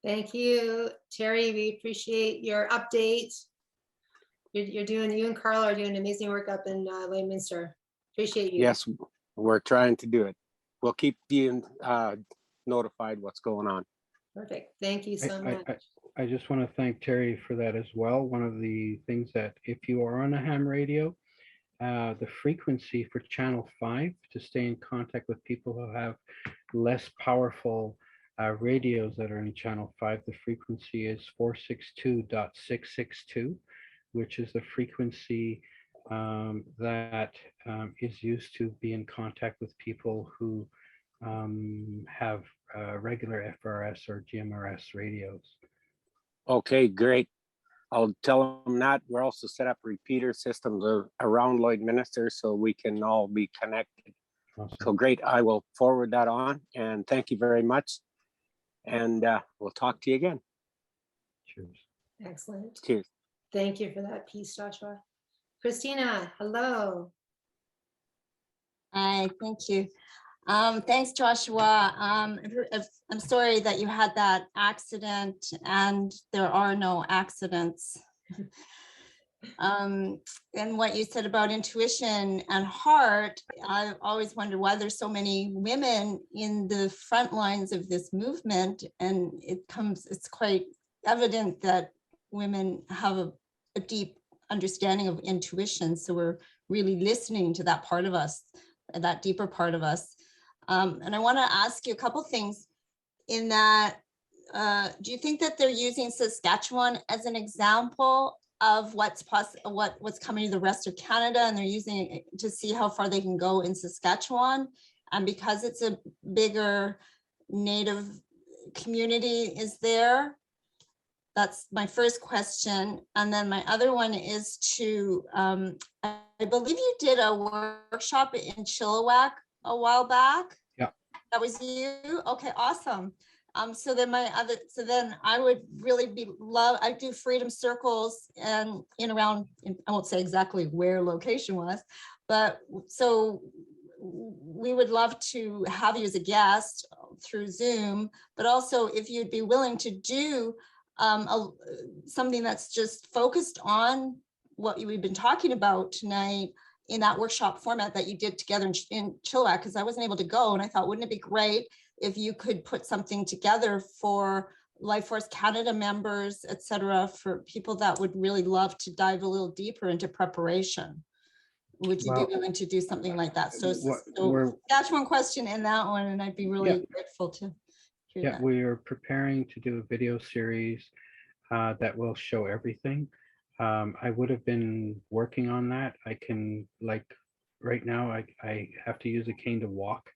Thank you, Terry. We appreciate your update. You and Carla are doing amazing work up in Lloydminster. Appreciate you. Yes, we're trying to do it. We'll keep being notified what's going on. Perfect. Thank you so much. I just want to thank Terry for that as well. One of the things that if you are on a ham radio, the frequency for channel 5 to stay in contact with people who have less powerful radios that are in channel 5, the frequency is 462.662, which is the frequency that is used to be in contact with people who have regular FRS or GMRS radios. Okay, great. I'll tell them that. We're also set up repeater systems around Lloydminster so we can all be connected. Awesome. So great. I will forward that on, and thank you very much. And we'll talk to you again. Cheers. Excellent. Cheers. Thank you for that piece, Joshua. Christina, hello. Hi, thank you. Thanks, Joshua. I'm sorry that you had that accident, and there are no accidents. And what you said about intuition and heart, I've always wondered why there's so many women in the front lines of this movement, and it's quite evident that women have a deep understanding of intuition. So we're really listening to that part of us, that deeper part of us. And I want to ask you a couple things in that, do you think that they're using Saskatchewan as an example of what's coming to the rest of Canada, and they're using it to see how far they can go in Saskatchewan? And because it's a bigger Native community is there? That's my first question. And then my other one is to, I believe you did a workshop in Chilliwack a while back. Yeah. That was you? Okay, awesome. So then I would really I do freedom circles and around, I won't say exactly where location was, but so we would love to have you as a guest through Zoom, but also if you'd be willing to do something that's just focused on what we've been talking about tonight in that workshop format that you did together in Chilliwack, because I wasn't able to go, and I thought, wouldn't it be great if you could put something together for Life Force Canada members, et cetera, for people that would really love to dive a little deeper into preparation? Would you be willing to do something like that? So that's one question in that one, and I'd be really grateful to hear that. We are preparing to do a video series that will show everything. I would have been working on that. I can, like, right now, I have to use a cane to walk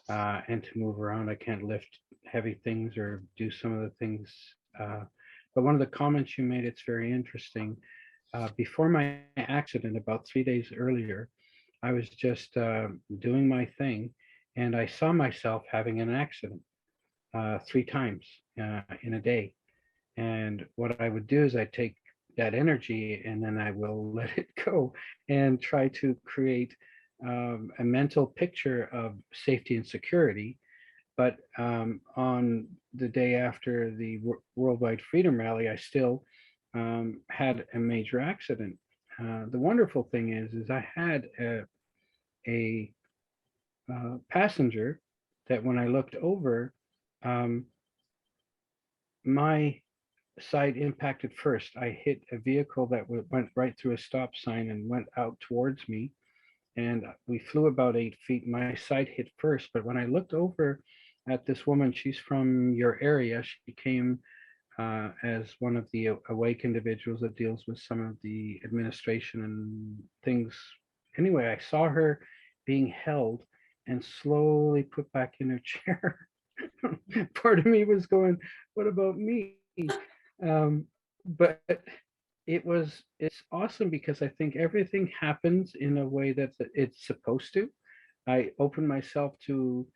and to move around. I can't lift heavy things or do some of the things. But one of the comments you made, it's very interesting. Before my accident, about 3 days earlier, I was just doing my thing, and I saw myself having an accident 3 times in a day. And what I would do is I'd take that energy and then I will let it go and try to create a mental picture of safety and security. But on the day after the Worldwide Freedom Rally, I still had a major accident. The wonderful thing is I had a passenger that when I looked over, my side impacted first. I hit a vehicle that went right through a stop sign and went out towards me. And we flew about 8 feet. My side hit first. But when I looked over at this woman, she's from your area. She came as one of the awake individuals that deals with some of the administration and things. Anyway, I saw her being held and slowly put back in her chair. Part of me was going, what about me? But it's awesome because I think everything happens in a way that it's supposed to. I open myself to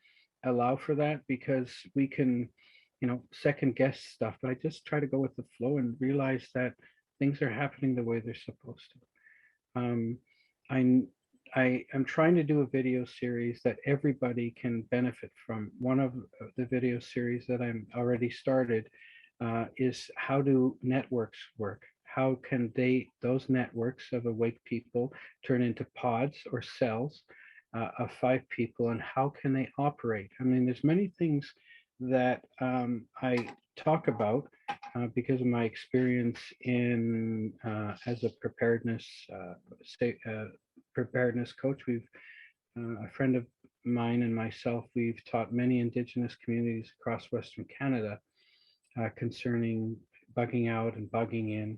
allow for that because we can, second guess stuff, but I just try to go with the flow and realize that things are happening the way they're supposed to. I'm trying to do a video series that everybody can benefit from. One of the video series that I'm already started is how do networks work? How can those networks of awake people turn into pods or cells of 5 people, and how can they operate? I mean, there's many things that I talk about because of my experience in as a preparedness coach. A friend of mine and myself, we've taught many Indigenous communities across Western Canada concerning bugging out and bugging in.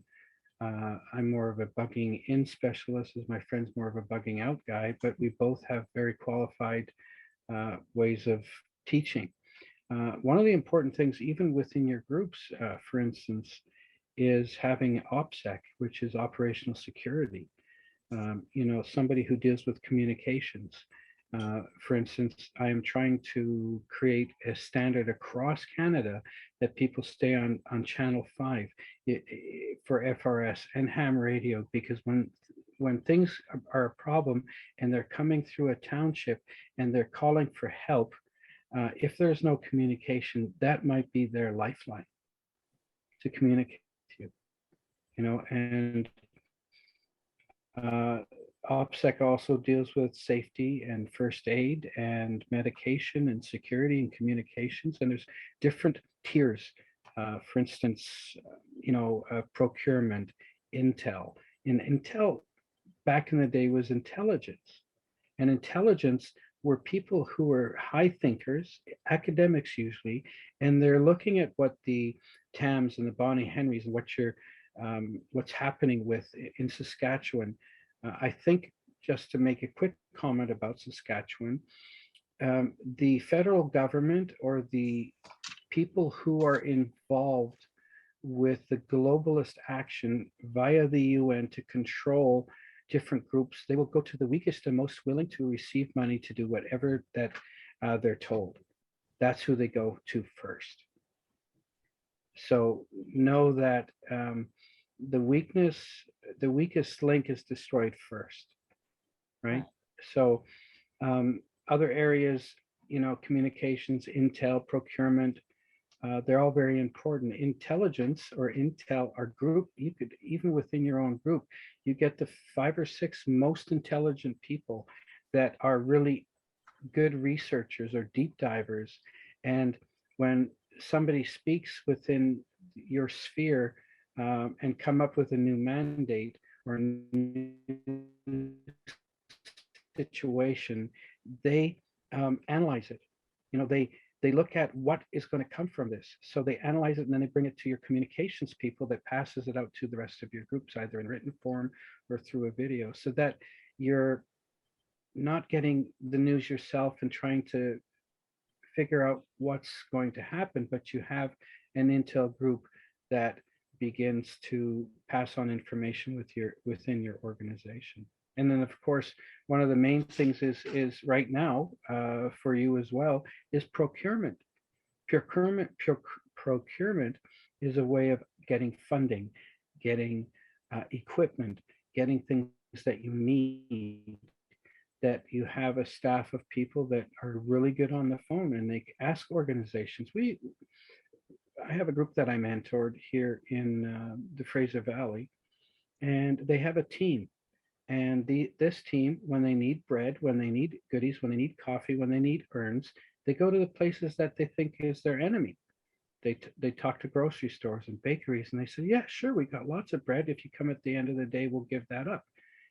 I'm more of a bugging in specialist, as my friend's more of a bugging out guy, but we both have very qualified ways of teaching. One of the important things, even within your groups, for instance, is having OPSEC, which is operational security. Somebody who deals with communications. For instance, I am trying to create a standard across Canada that people stay on channel 5 for FRS and ham radio, because when things are a problem and they're coming through a township and they're calling for help, if there's no communication, that might be their lifeline to communicate to you, and OPSEC also deals with safety and first aid and medication and security and communications. And there's different tiers. For instance, procurement, intel. And intel back in the day was intelligence. And intelligence were people who were high thinkers, academics usually, and they're looking at what the Tams and the Bonnie Henrys and what's happening in Saskatchewan. I think, just to make a quick comment about Saskatchewan, the federal government or the people who are involved with the globalist action via the UN to control different groups, they will go to the weakest and most willing to receive money to do whatever that they're told. That's who they go to first. So know that the weakest link is destroyed first, right? So other areas, communications, intel, procurement, they're all very important. Intelligence or intel, our group, you could, even within your own group, you get the 5 or 6 most intelligent people that are really good researchers or deep divers. And when somebody speaks within your sphere and come up with a new mandate or a new situation, they analyze it. They look at what is going to come from this. So they analyze it and then they bring it to your communications people that passes it out to the rest of your groups, either in written form or through a video, so that you're not getting the news yourself and trying to figure out what's going to happen, but you have an intel group that begins to pass on information within your organization. And then, of course, one of the main things is right now for you as well is procurement. Procurement is a way of getting funding, getting equipment, getting things that you need, that you have a staff of people that are really good on the phone and they ask organizations. I have a group that I mentored here in the Fraser Valley, and they have a team. And this team, when they need bread, when they need goodies, when they need coffee, when they need urns, they go to the places that they think is their enemy. They talk to grocery stores and bakeries, and they say, yeah, sure, we got lots of bread. If you come at the end of the day, we'll give that up.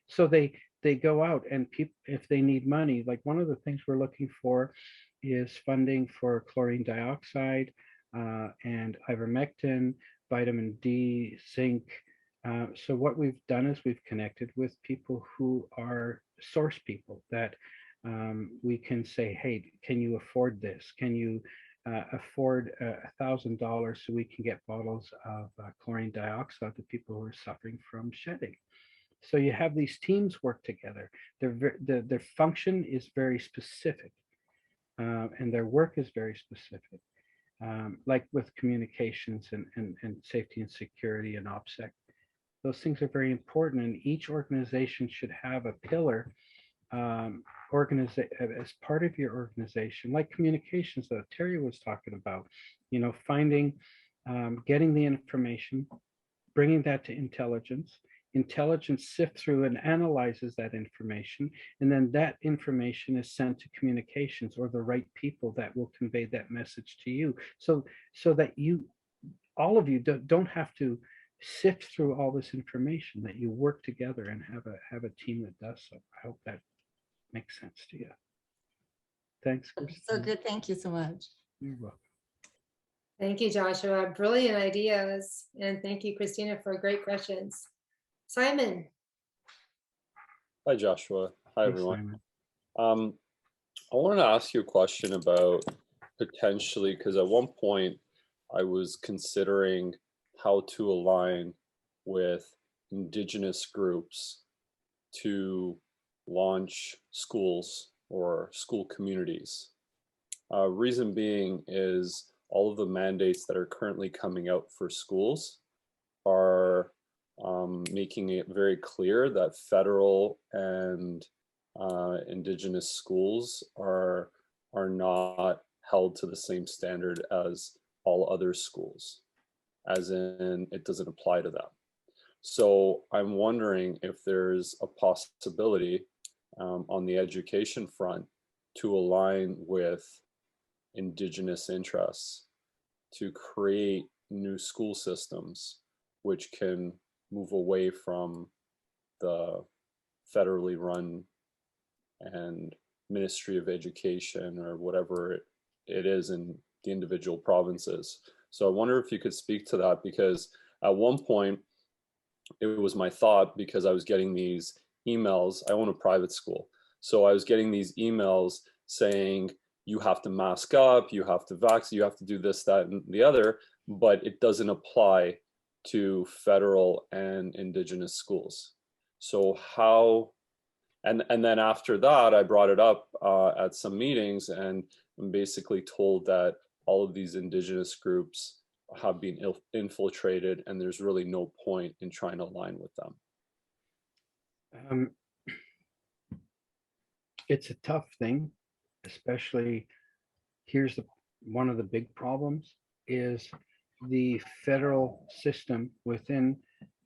So they go out, and people, if they need money, like one of the things we're looking for is funding for chlorine dioxide and ivermectin, vitamin D, zinc. So what we've done is we've connected with people who are source people that we can say, hey, can you afford this? Can you afford $1,000 so we can get bottles of chlorine dioxide to people who are suffering from shedding? So you have these teams work together. Their function is very specific, and their work is very specific. Like with communications and safety and security and OPSEC. Those things are very important, and each organization should have a pillar as part of your organization, like communications that Terry was talking about, finding, getting the information, bringing that to intelligence. Intelligence sifts through and analyzes that information, and then that information is sent to communications or the right people that will convey that message to you, so that all of you don't have to sift through all this information, that you work together and have a team that does so. I hope that makes sense to you. Thanks, Christine. So good. Thank you so much. You're welcome. Thank you, Joshua. Brilliant ideas. And thank you, Christina, for great questions. Simon. Hi, Joshua. Hi, everyone. Simon. I wanted to ask you a question about potentially, because at one point I was considering how to align with Indigenous groups to launch schools or school communities. Reason being is all of the mandates that are currently coming out for schools are making it very clear that federal and Indigenous schools are not held to the same standard as all other schools, as in it doesn't apply to them. So I'm wondering if there's a possibility on the education front to align with Indigenous interests to create new school systems which can move away from the federally run and Ministry of Education or whatever it is in the individual provinces. So I wonder if you could speak to that, because at one point it was my thought, because I was getting these emails. I own a private school. So I was getting these emails saying, you have to mask up, you have to vaccinate, you have to do this, that, and the other, but it doesn't apply to federal and Indigenous schools. So how, and then after that, I brought it up at some meetings, and I'm basically told that all of these Indigenous groups have been infiltrated, and there's really no point in trying to align with them. It's a tough thing, especially here's one of the big problems is the federal system within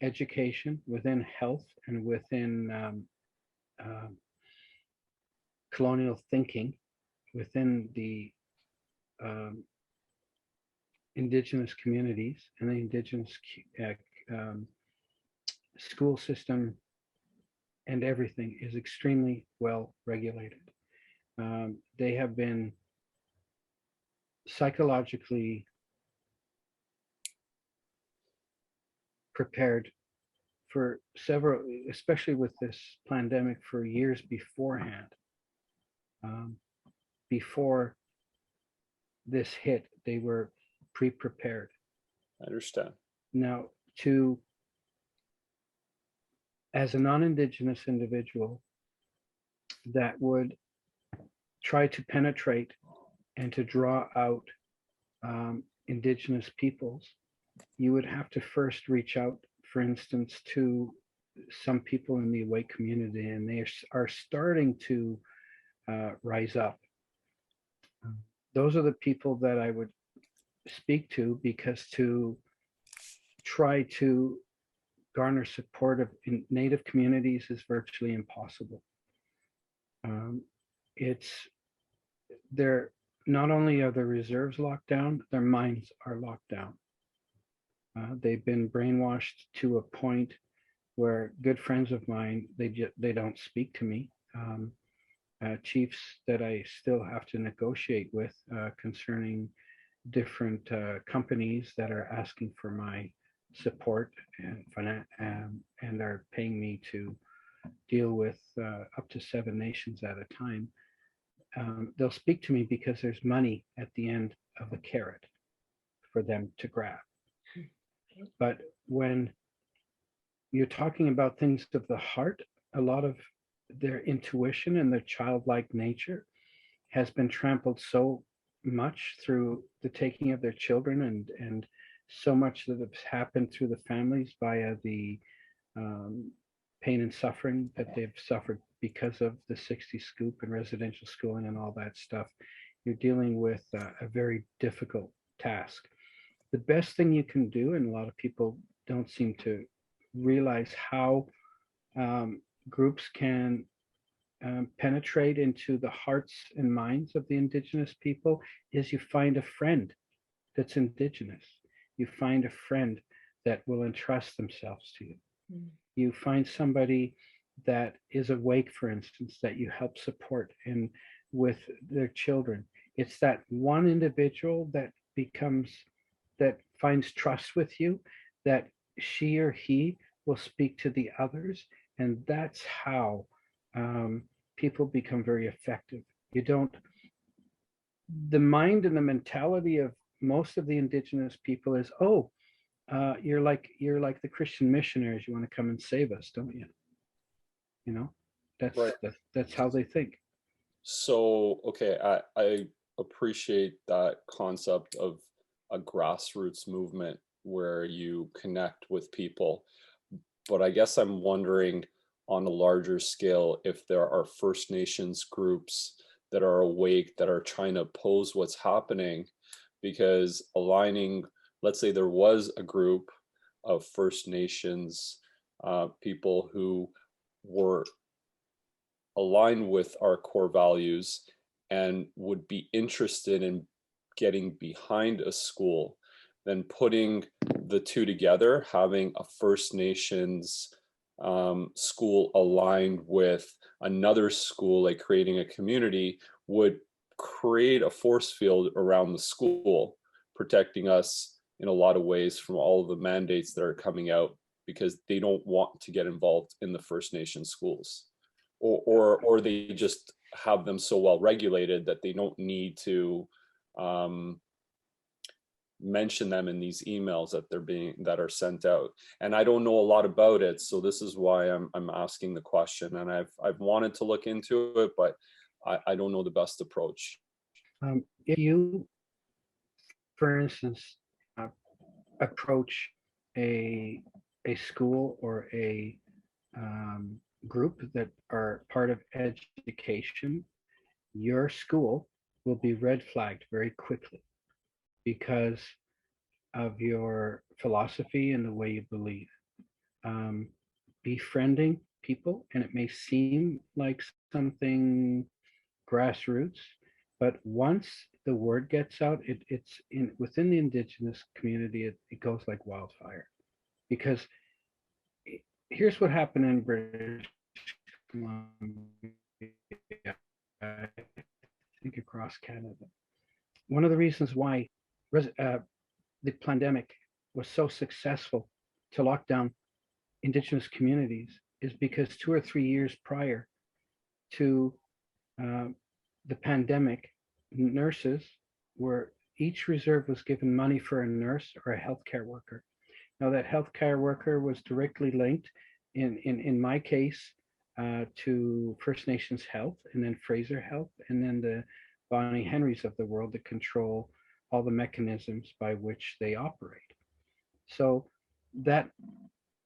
education, within health, and within colonial thinking, within the Indigenous communities and the Indigenous school system and everything is extremely well regulated. They have been psychologically prepared for several, especially with this pandemic, for years beforehand. Before this hit, they were pre-prepared. I understand. Now, as a non-Indigenous individual that would try to penetrate and to draw out Indigenous peoples, you would have to first reach out, for instance, to some people in the Awake community, and they are starting to rise up. Those are the people that I would speak to, because to try to garner support of Native communities is virtually impossible. Not only are their reserves locked down, their minds are locked down. They've been brainwashed to a point where good friends of mine, they don't speak to me. Chiefs that I still have to negotiate with concerning different companies that are asking for my support and are paying me to deal with up to 7 nations at a time. They'll speak to me because there's money at the end of the carrot for them to grab. But when you're talking about things of the heart, a lot of their intuition and their childlike nature has been trampled so much through the taking of their children, and so much that has happened through the families via the pain and suffering that they've suffered because of the 60 scoop and residential schooling and all that stuff. You're dealing with a very difficult task. The best thing you can do, and a lot of people don't seem to realize how groups can penetrate into the hearts and minds of the Indigenous people, is you find a friend that's Indigenous. You find a friend that will entrust themselves to you. You find somebody that is awake, for instance, that you help support and with their children. It's that one individual that finds trust with you, that she or he will speak to the others, and that's how people become very effective. The mind and the mentality of most of the Indigenous people is, oh, you're like the Christian missionaries. You want to come and save us, don't you? You know, that's how they think. So, okay, I appreciate that concept of a grassroots movement where you connect with people, but I guess I'm wondering on a larger scale if there are First Nations groups that are awake, that are trying to oppose what's happening, because aligning, let's say there was a group of First Nations people who were aligned with our core values and would be interested in getting behind a school, then putting the two together, having a First Nations school aligned with another school, like creating a community, would create a force field around the school, protecting us in a lot of ways from all of the mandates that are coming out, because they don't want to get involved in the First Nation schools, or they just have them so well regulated that they don't need to mention them in these emails that are sent out. And I don't know a lot about it, so this is why I'm asking the question. And I've wanted to look into it, but I don't know the best approach. If you, for instance, approach a school or a group that are part of education, your school will be red flagged very quickly because of your philosophy and the way you believe. Befriending people, and it may seem like something grassroots, but once the word gets out, it's within the Indigenous community, it goes like wildfire. Because here's what happened in British Columbia, I think across Canada. One of the reasons why the pandemic was so successful to lock down Indigenous communities is because 2 or 3 years prior to the pandemic, nurses were, each reserve was given money for a nurse or a healthcare worker. Now that healthcare worker was directly linked, in my case, to First Nations Health, and then Fraser Health, and then the Bonnie Henrys of the world that control all the mechanisms by which they operate. So that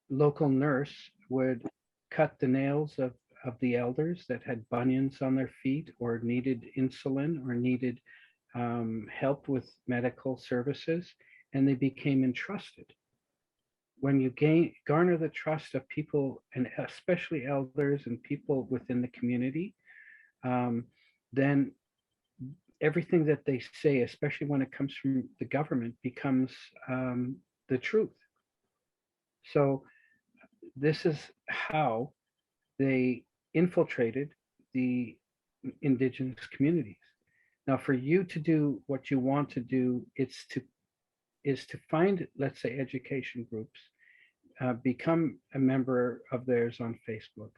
local nurse would cut the nails of the elders that had bunions on their feet or needed insulin or needed help with medical services, and they became entrusted. When you garner the trust of people, and especially elders and people within the community, then everything that they say, especially when it comes from the government, becomes the truth. So this is how they infiltrated the Indigenous communities. Now, for you to do what you want to do, is to find, let's say, education groups, become a member of theirs on Facebook,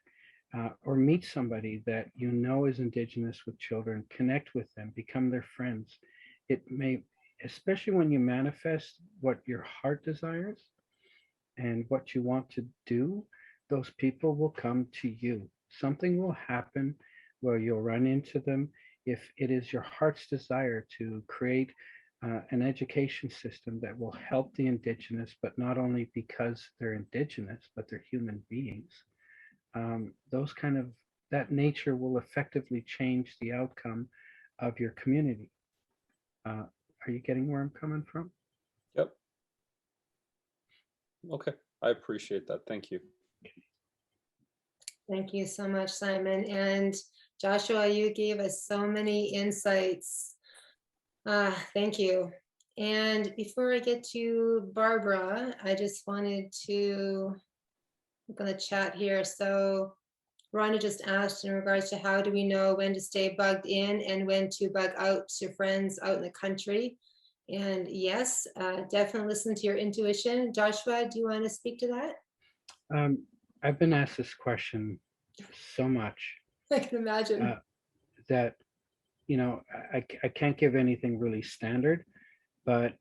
or meet somebody that you know is Indigenous with children, connect with them, become their friends. It may, especially when you manifest what your heart desires and what you want to do, those people will come to you. Something will happen where you'll run into them. If it is your heart's desire to create an education system that will help the Indigenous, but not only because they're Indigenous, but they're human beings, that nature will effectively change the outcome of your community. Are you getting where I'm coming from? Yep. Okay, I appreciate that. Thank you. Thank you so much, Simon. And Joshua, you gave us so many insights. Thank you. And before I get to Barbara, I just wanted to look on the chat here. So Rhonda just asked in regards to how do we know when to stay bugged in and when to bug out to friends out in the country. And yes, definitely listen to your intuition. Joshua, do you want to speak to that? I've been asked this question so much. I can imagine. That, I can't give anything really standard, but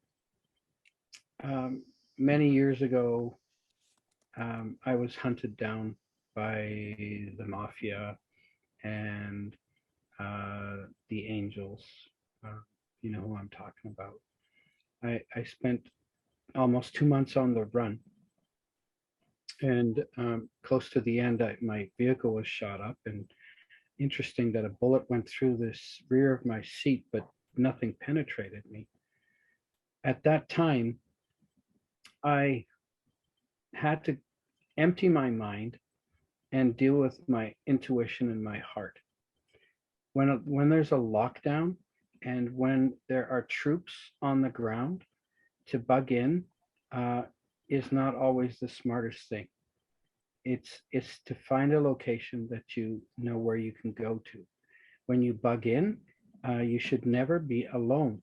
many years ago, I was hunted down by the mafia and the angels. You know who I'm talking about. I spent almost 2 months on the run. And close to the end, my vehicle was shot up, and interesting that a bullet went through this rear of my seat, but nothing penetrated me. At that time, I had to empty my mind and deal with my intuition and my heart. When there's a lockdown and when there are troops on the ground, to bug in is not always the smartest thing. It's to find a location that you know where you can go to. When you bug in, you should never be alone.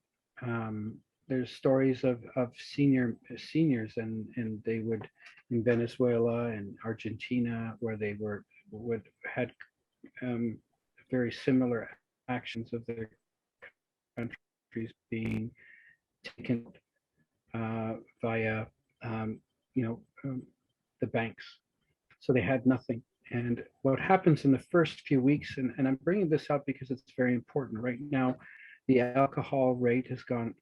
There's stories of seniors and they would, in Venezuela and Argentina, where they had very similar actions of their countries being taken via, the banks. So they had nothing. And what happens in the first few weeks, and I'm bringing this up because it's very important right now, the alcohol rate has gone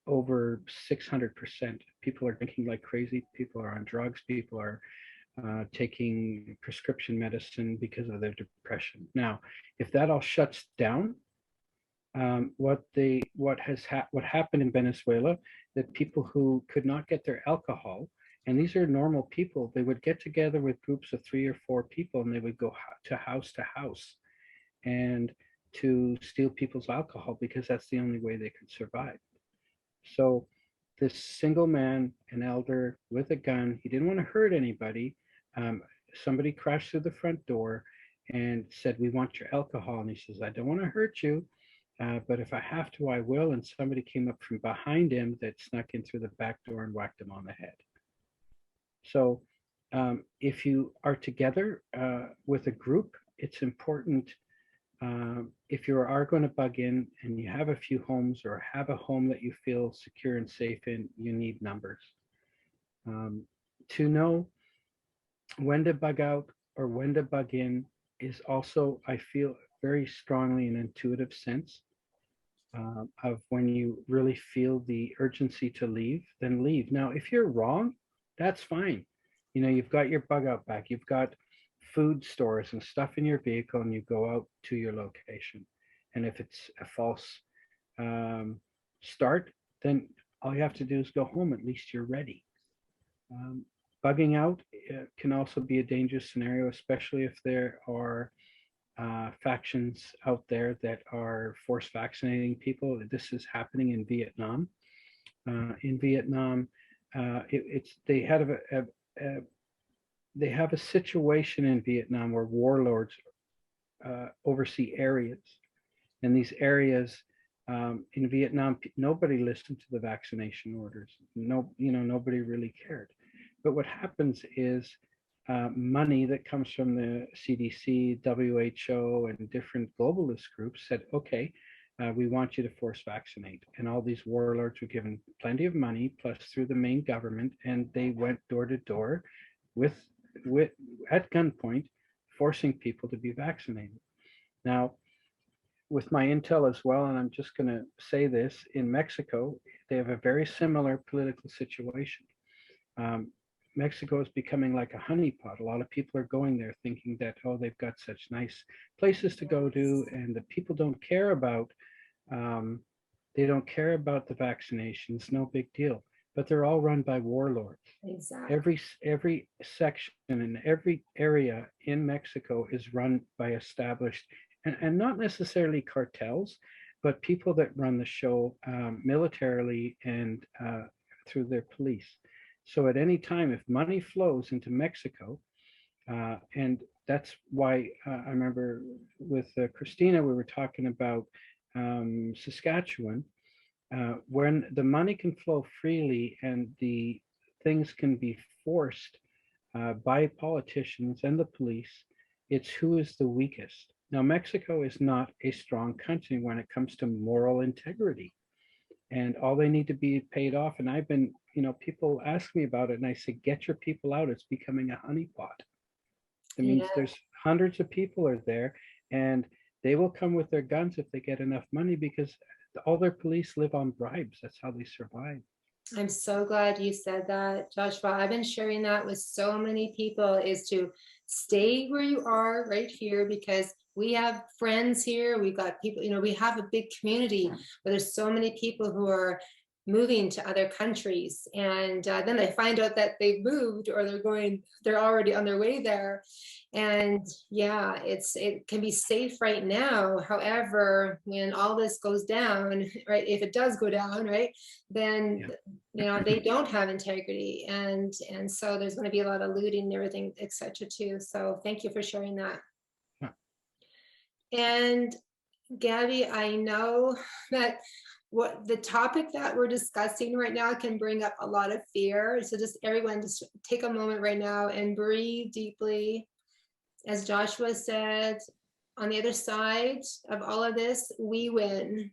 over 600%. People are drinking like crazy. People are on drugs. People are taking prescription medicine because of their depression. Now, if that all shuts down, what happened in Venezuela, that people who could not get their alcohol, and these are normal people, they would get together with groups of 3 or 4 people, and they would go to house and to steal people's alcohol because that's the only way they could survive. So this single man, an elder with a gun, he didn't want to hurt anybody. Somebody crashed through the front door and said, "We want your alcohol." And he says, "I don't want to hurt you, but if I have to, I will." And somebody came up from behind him that snuck in through the back door and whacked him on the head. So if you are together with a group, it's important. If you are going to bug in and you have a few homes or have a home that you feel secure and safe in, you need numbers. To know when to bug out or when to bug in is also, I feel, very strongly an intuitive sense of when you really feel the urgency to leave, then leave. Now, if you're wrong, that's fine. You've got your bug out back. You've got food stores and stuff in your vehicle, and you go out to your location. And if it's a false start, then all you have to do is go home. At least you're ready. Bugging out can also be a dangerous scenario, especially if there are factions out there that are force vaccinating people. This is happening in Vietnam. In Vietnam, they have a situation in Vietnam where warlords oversee areas, and these areas in Vietnam, nobody listened to the vaccination orders. Nobody really cared. But what happens is money that comes from the CDC, WHO, and different globalist groups said, "Okay, we want you to force vaccinate." And all these warlords were given plenty of money, plus through the main government, and they went door to door with at gunpoint, forcing people to be vaccinated. Now, with my intel as well, and I'm just going to say this, in Mexico, they have a very similar political situation. Mexico is becoming like a honeypot. A lot of people are going there thinking that, oh, they've got such nice places to go to, and the people don't care about the vaccinations. No big deal. But they're all run by warlords. Exactly. Every section and every area in Mexico is run by established, and not necessarily cartels, but people that run the show militarily and through their police. So at any time, if money flows into Mexico, and that's why I remember with Christina, we were talking about Saskatchewan, when the money can flow freely and the things can be forced by politicians and the police, it's who is the weakest. Now, Mexico is not a strong country when it comes to moral integrity, and all they need to be paid off. And I've been, people ask me about it, and I say, get your people out. It's becoming a honeypot. It means there's hundreds of people are there, and they will come with their guns if they get enough money, because all their police live on bribes. That's how they survive. I'm so glad you said that, Joshua. I've been sharing that with so many people, is to stay where you are right here, because we have friends here. We've got people, we have a big community, but there's so many people who are moving to other countries, and then they find out that they've moved, or they're already on their way there. And yeah, it can be safe right now. However, when all this goes down, right, if it does go down, right, then they don't have integrity, and so there's going to be a lot of looting and everything, etc. too. So thank you for sharing that. And Gabby, I know that what the topic that we're discussing right now can bring up a lot of fear. So just everyone, just take a moment right now and breathe deeply. As Joshua said, on the other side of all of this, we win.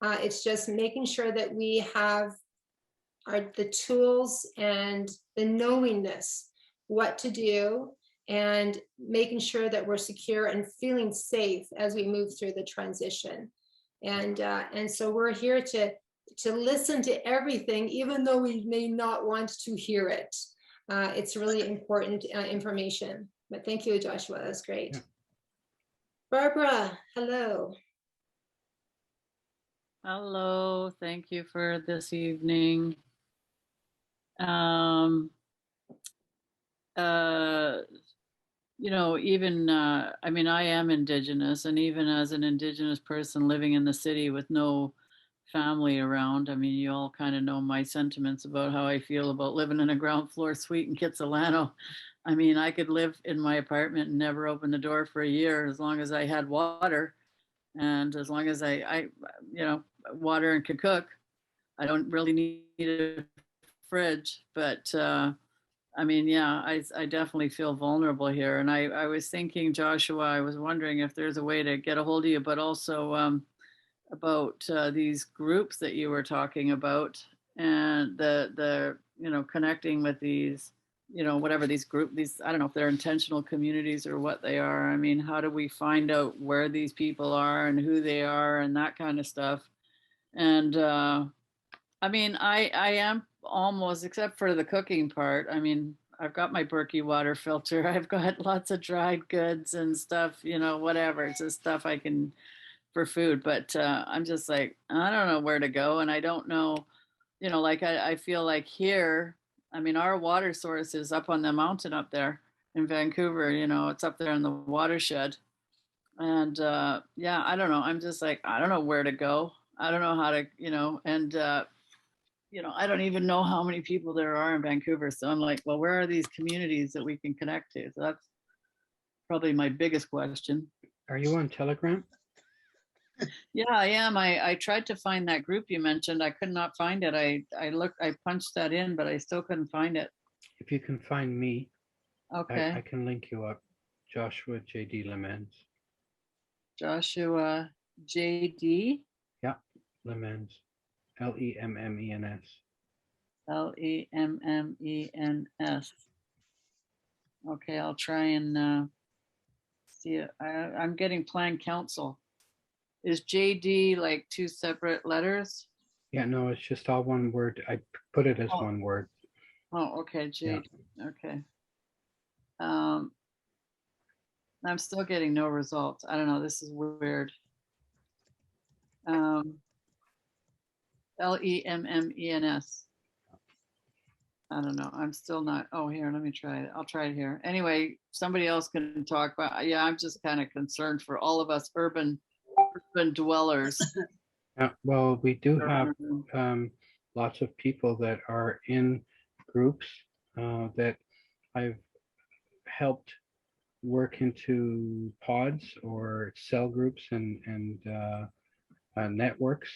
It's just making sure that we have the tools and the knowingness what to do, and making sure that we're secure and feeling safe as we move through the transition. And so we're here to listen to everything, even though we may not want to hear it. It's really important information. But thank you, Joshua. That's great. Yeah. Barbara, hello. Hello, thank you for this evening. You know, even, I mean, I am Indigenous, and even as an Indigenous person living in the city with no family around, I mean, you all kind of know my sentiments about how I feel about living in a ground floor suite in Kitsilano. I mean, I could live in my apartment and never open the door for a year as long as I had water, and as long as I you know, water and could cook. I don't really need a fridge, but I mean, yeah, I definitely feel vulnerable here. And I was thinking, Joshua, I was wondering if there's a way to get a hold of you, but also about these groups that you were talking about, and the you know, connecting with these, you know, whatever these I don't know if they're intentional communities or what they are. I mean, how do we find out where these people are and who they are and that kind of stuff? And I mean, I am almost, except for the cooking part. I mean, I've got my Berkey water filter. I've got lots of dried goods and stuff, you know, whatever. It's just stuff I can for food. But I'm just like, I don't know where to go. And I don't know, you know, like I feel like here, I mean, our water source is up on the mountain up there in Vancouver, you know, it's up there in the watershed. And yeah, I don't know. I'm just like, I don't know where to go. I don't know how to, you know, and you know, I don't even know how many people there are in Vancouver. So I'm like, well, where are these communities that we can connect to? So that's probably my biggest question. Are you on Telegram? Yeah, I am. I tried to find that group you mentioned. I could not find it. I looked, I punched that in, but I still couldn't find it. If you can find me, Okay. I can link you up. Joshua J.D. Lemens. Joshua J.D. Yeah, Lemens. Lemens. Lemens. Okay, I'll try and see it. I'm getting Plan Council. Is JD like two separate letters? Yeah, no, it's just all one word. I put it as one word. Oh, okay, JD. Yeah. Okay. I'm still getting no results. I don't know. This is weird. Lemens. I don't know. I'm still not. Oh, here, let me try it. I'll try it here. Anyway, somebody else can talk about. Yeah, I'm just kind of concerned for all of us urban dwellers. Yeah, well, we do have lots of people that are in groups that I've helped work into pods or cell groups and networks.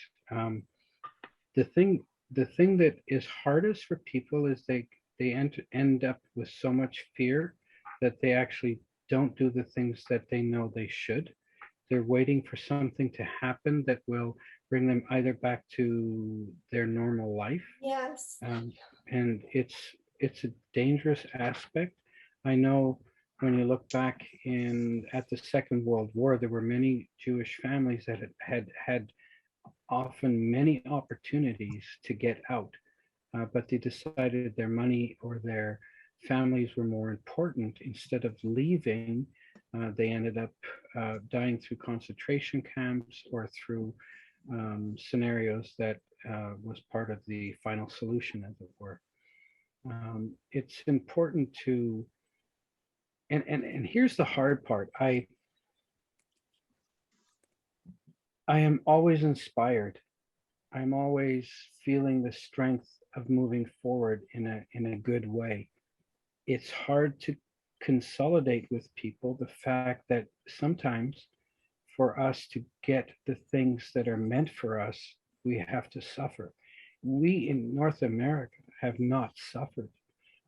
The thing that is hardest for people is they end up with so much fear that they actually don't do the things that they know they should. They're waiting for something to happen that will bring them either back to their normal life. Yes. And it's a dangerous aspect. I know when you look back at the Second World War, there were many Jewish families that had often many opportunities to get out, but they decided their money or their families were more important. Instead of leaving, they ended up dying through concentration camps or through scenarios that was part of the final solution, as it were. It's important to, and here's the hard part. I am always inspired. I'm always feeling the strength of moving forward in a good way. It's hard to consolidate with people the fact that sometimes for us to get the things that are meant for us, we have to suffer. We in North America have not suffered.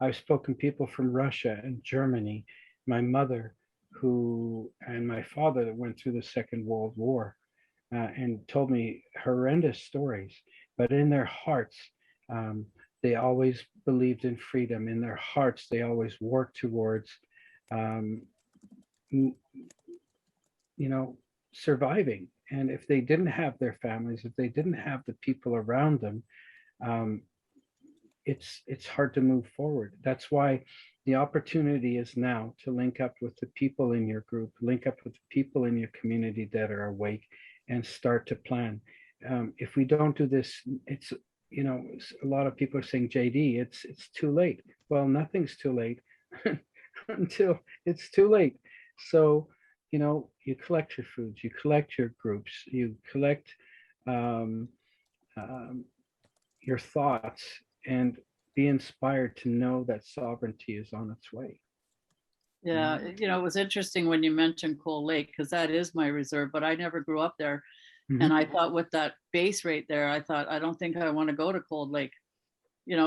I've spoken to people from Russia and Germany, my mother, who, and my father that went through the Second World War, and told me horrendous stories, but in their hearts, they always believed in freedom. In their hearts, they always worked towards, surviving. And if they didn't have their families, if they didn't have the people around them, it's hard to move forward. That's why the opportunity is now to link up with the people in your group, link up with the people in your community that are awake, and start to plan. If we don't do this, it's, a lot of people are saying, JD, it's too late. Well, nothing's too late until it's too late. So, you collect your foods, you collect your groups, you collect your thoughts, and be inspired to know that sovereignty is on its way. Yeah, it was interesting when you mentioned Cold Lake, because that is my reserve, but I never grew up there. Mhm. And I thought with that base rate there, I thought, I don't think I want to go to Cold Lake.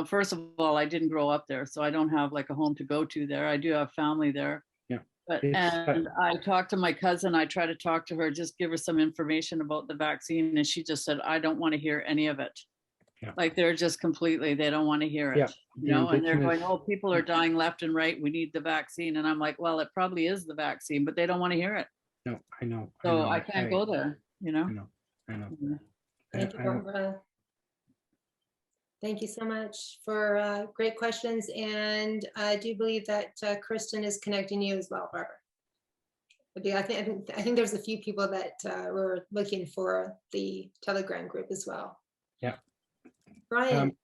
First of all, I didn't grow up there, so I don't have like a home to go to there. I do have family there. Yeah. But, It's, and I talked to my cousin, I tried to talk to her, just give her some information about the vaccine. And she just said, I don't want to hear any of it. Yeah. Like they're just completely, they don't want to hear it, Yeah, and they're going, Indigenous- oh, people are dying left and right. We need the vaccine. And I'm like, well, it probably is the vaccine, but they don't want to hear it. No, I know. So I can't go there, I know. Mhm. Thank you, I don't- Barbara. Thank you so much for great questions. And I do believe that Kristen is connecting you as well, Barbara. I think there's a few people that were looking for the Telegram group as well. Yeah. Brian.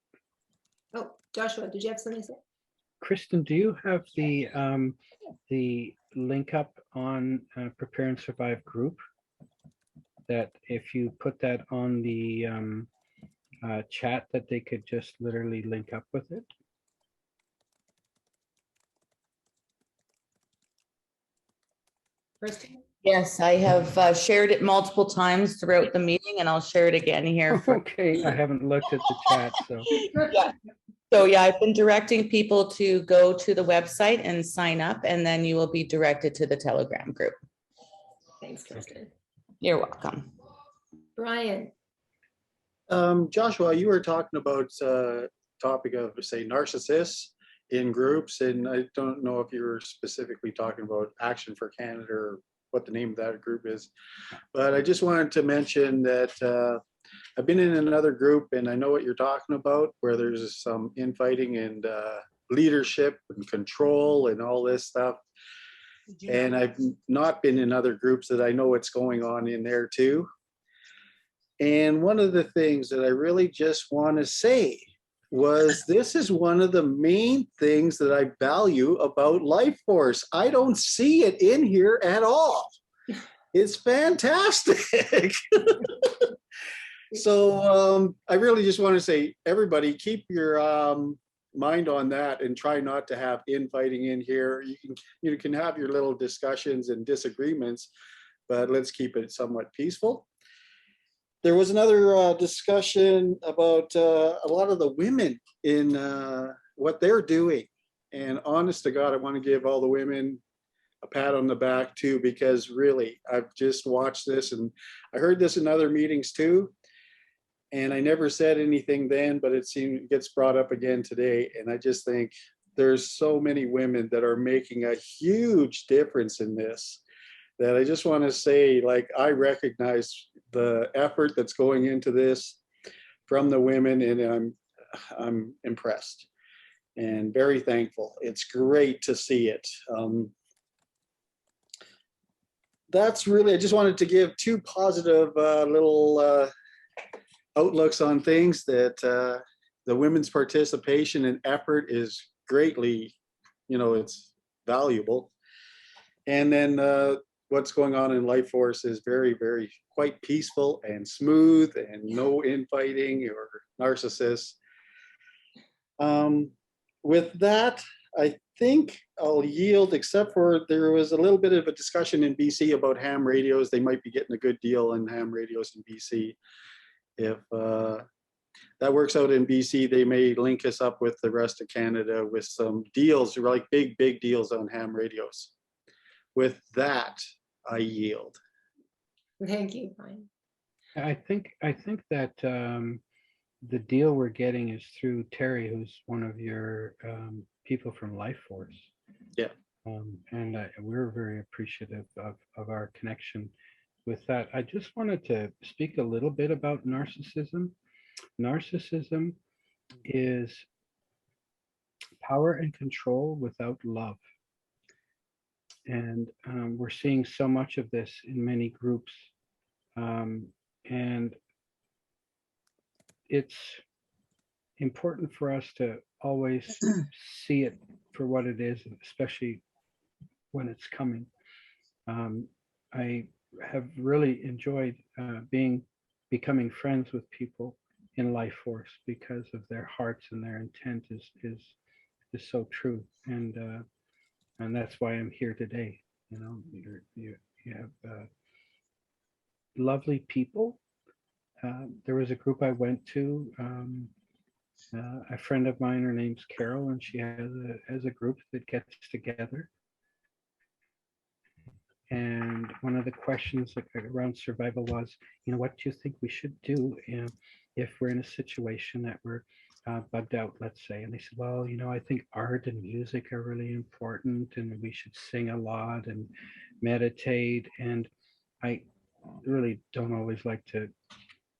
Oh, Joshua, did you have something to say? Kristen, do you have the link up on Prepare and Survive group? That if you put that on the chat, that they could just literally link up with it? Kristen? Yes, I have shared it multiple times throughout the meeting, and I'll share it again here. Okay, I haven't looked at the chat, so. Yeah. So yeah, I've been directing people to go to the website and sign up, and then you will be directed to the Telegram group. Thanks, Kristen. You're welcome. Brian. Joshua, you were talking about topic of, say, narcissists in groups, and I don't know if you were specifically talking about Action for Canada or what the name of that group is, but I just wanted to mention that I've been in another group, and I know what you're talking about, where there's some infighting and leadership and control and all this stuff. And I've not been in other groups that I know what's going on in there too. And one of the things that I really just want to say was this is one of the main things that I value about Life Force. I don't see it in here at all. It's fantastic. So I really just want to say, everybody, keep your mind on that and try not to have infighting in here. You can have your little discussions and disagreements, but let's keep it somewhat peaceful. There was another discussion about a lot of the women in what they're doing. And honest to God, I want to give all the women a pat on the back too, because really, I've just watched this, and I heard this in other meetings too. And I never said anything then, but it gets brought up again today. And I just think there's so many women that are making a huge difference in this, that I just want to say, like, I recognize the effort that's going into this from the women, and I'm impressed and very thankful. It's great to see it. That's really, I just wanted to give two positive little outlooks on things, that the women's participation and effort is greatly, it's valuable. And then what's going on in Life Force is very, very quite peaceful and smooth, and no infighting or narcissists. With that, I think I'll yield, except for there was a little bit of a discussion in BC about ham radios. They might be getting a good deal on ham radios in BC. If that works out in BC, they may link us up with the rest of Canada with some deals, like big deals on ham radios. with that, I yield. Thank you, Brian. I think that the deal we're getting is through Terry, who's one of your people from Life Force. Yeah. And we're very appreciative of our connection with that. I just wanted to speak a little bit about narcissism. Narcissism is power and control without love. And we're seeing so much of this in many groups. And it's important for us to always see it for what it is, especially when it's coming. I have really enjoyed becoming friends with people in Life Force because of their hearts, and their intent is so true. And that's why I'm here today. You know, you have lovely people. There was a group I went to. A friend of mine, her name's Carol, and she has a group that gets together. And one of the questions around survival was, you know, what do you think we should do if we're in a situation that we're bugged out, let's say? And they said, well, you know, I think art and music are really important, and we should sing a lot and meditate. And I really don't always like to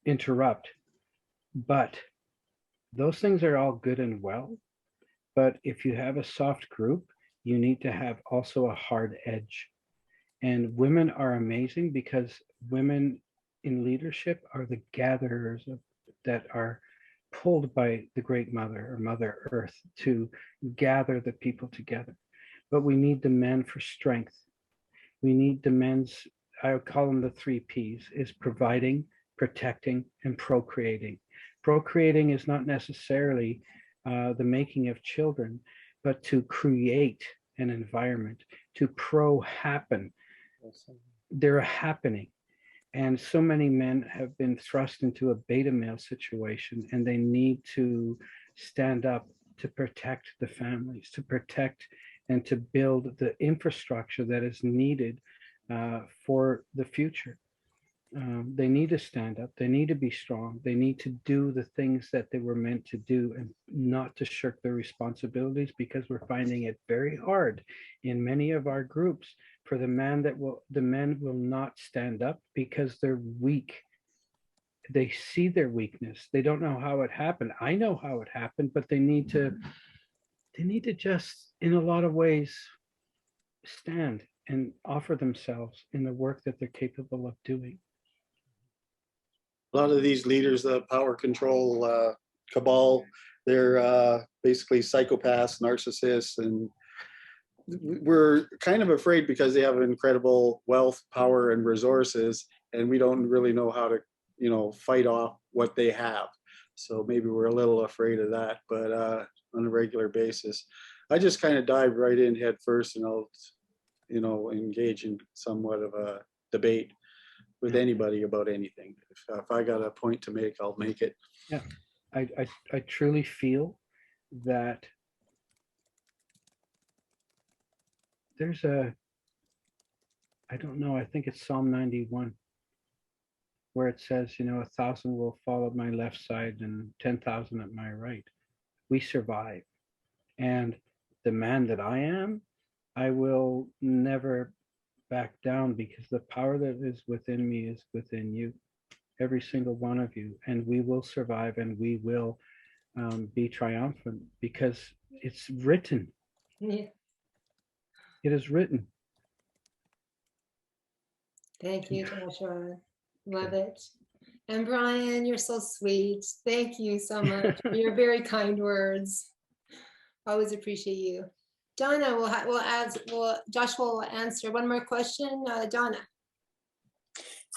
interrupt, but those things are all good and well. But if you have a soft group, you need to have also a hard edge. And women are amazing because women in leadership are the gatherers that are pulled by the Great Mother or Mother Earth to gather the people together. But we need the men for strength. We need the men's, I would call them the 3 Ps, is providing, protecting, and procreating. Procreating is not necessarily the making of children, but to create an environment, to happen. They're a happening. And so many men have been thrust into a beta male situation, and they need to stand up to protect the families, to protect and to build the infrastructure that is needed for the future. They need to stand up. They need to be strong. They need to do the things that they were meant to do, and not to shirk their responsibilities, because we're finding it very hard in many of our groups for the men will not stand up because they're weak. They see their weakness. They don't know how it happened. I know how it happened, but they need to just, in a lot of ways, stand and offer themselves in the work that they're capable of doing. A lot of these leaders, the power control cabal, they're basically psychopaths, narcissists, and we're kind of afraid because they have incredible wealth, power, and resources, and we don't really know how to, you know, fight off what they have. So maybe we're a little afraid of that, but on a regular basis, I just kind of dive right in head first, and I'll, you know, engage in somewhat of a debate with anybody about anything. If I got a point to make, I'll make it. Yeah, I truly feel that there's I don't know, I think it's Psalm 91, where it says, you know, 1,000 will fall at my left side and 10,000 at my right. We survive. And the man that I am, I will never back down, because the power that is within me is within you, every single one of you. And we will survive, and we will be triumphant, because it's written. Yeah. It is written. Thank you, Joshua. Love it. And Brian, you're so sweet. Thank you so much for your very kind words. Always appreciate you. Donna, Joshua will answer one more question. Donna.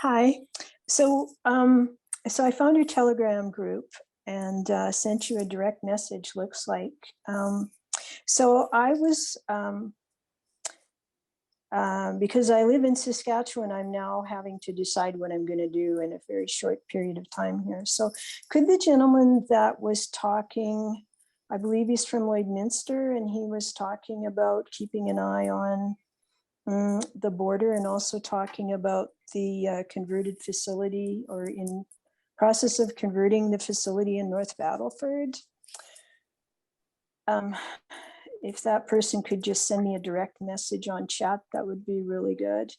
Hi. So I found your Telegram group and sent you a direct message, looks like. So I was, because I live in Saskatchewan, I'm now having to decide what I'm going to do in a very short period of time here. So could the gentleman that was talking, I believe he's from Lloydminster, and he was talking about keeping an eye on the border, and also talking about the converted facility, or in process of converting the facility in North Battleford. If that person could just send me a direct message on chat, that would be really good.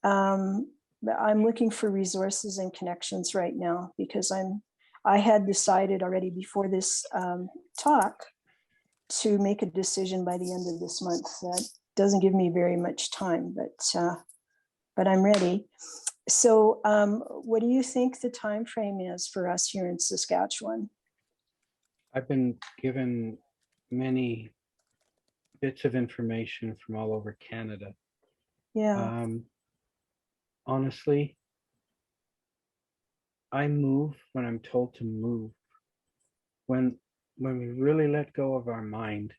But I'm looking for resources and connections right now, because I had decided already before this talk to make a decision by the end of this month. That doesn't give me very much time, but I'm ready. So what do you think the time frame is for us here in Saskatchewan? I've been given many bits of information from all over Canada. Yeah. Honestly, I move when I'm told to move. When we really let go of our mind,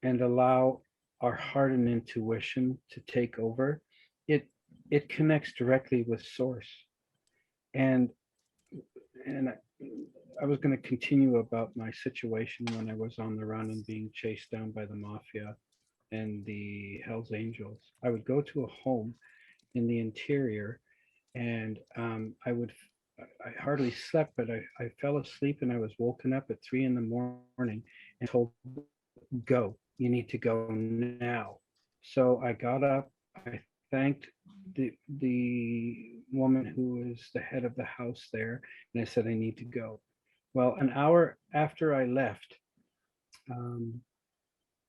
and allow our heart and intuition to take over, it connects directly with source. And I was going to continue about my situation when I was on the run and being chased down by the mafia and the Hells Angels. I would go to a home in the interior, and I hardly slept, but I fell asleep, and I was woken up at 3 a.m. and told, go, you need to go now. So I got up, I thanked the woman who was the head of the house there, and I said, I need to go. Well, an hour after I left,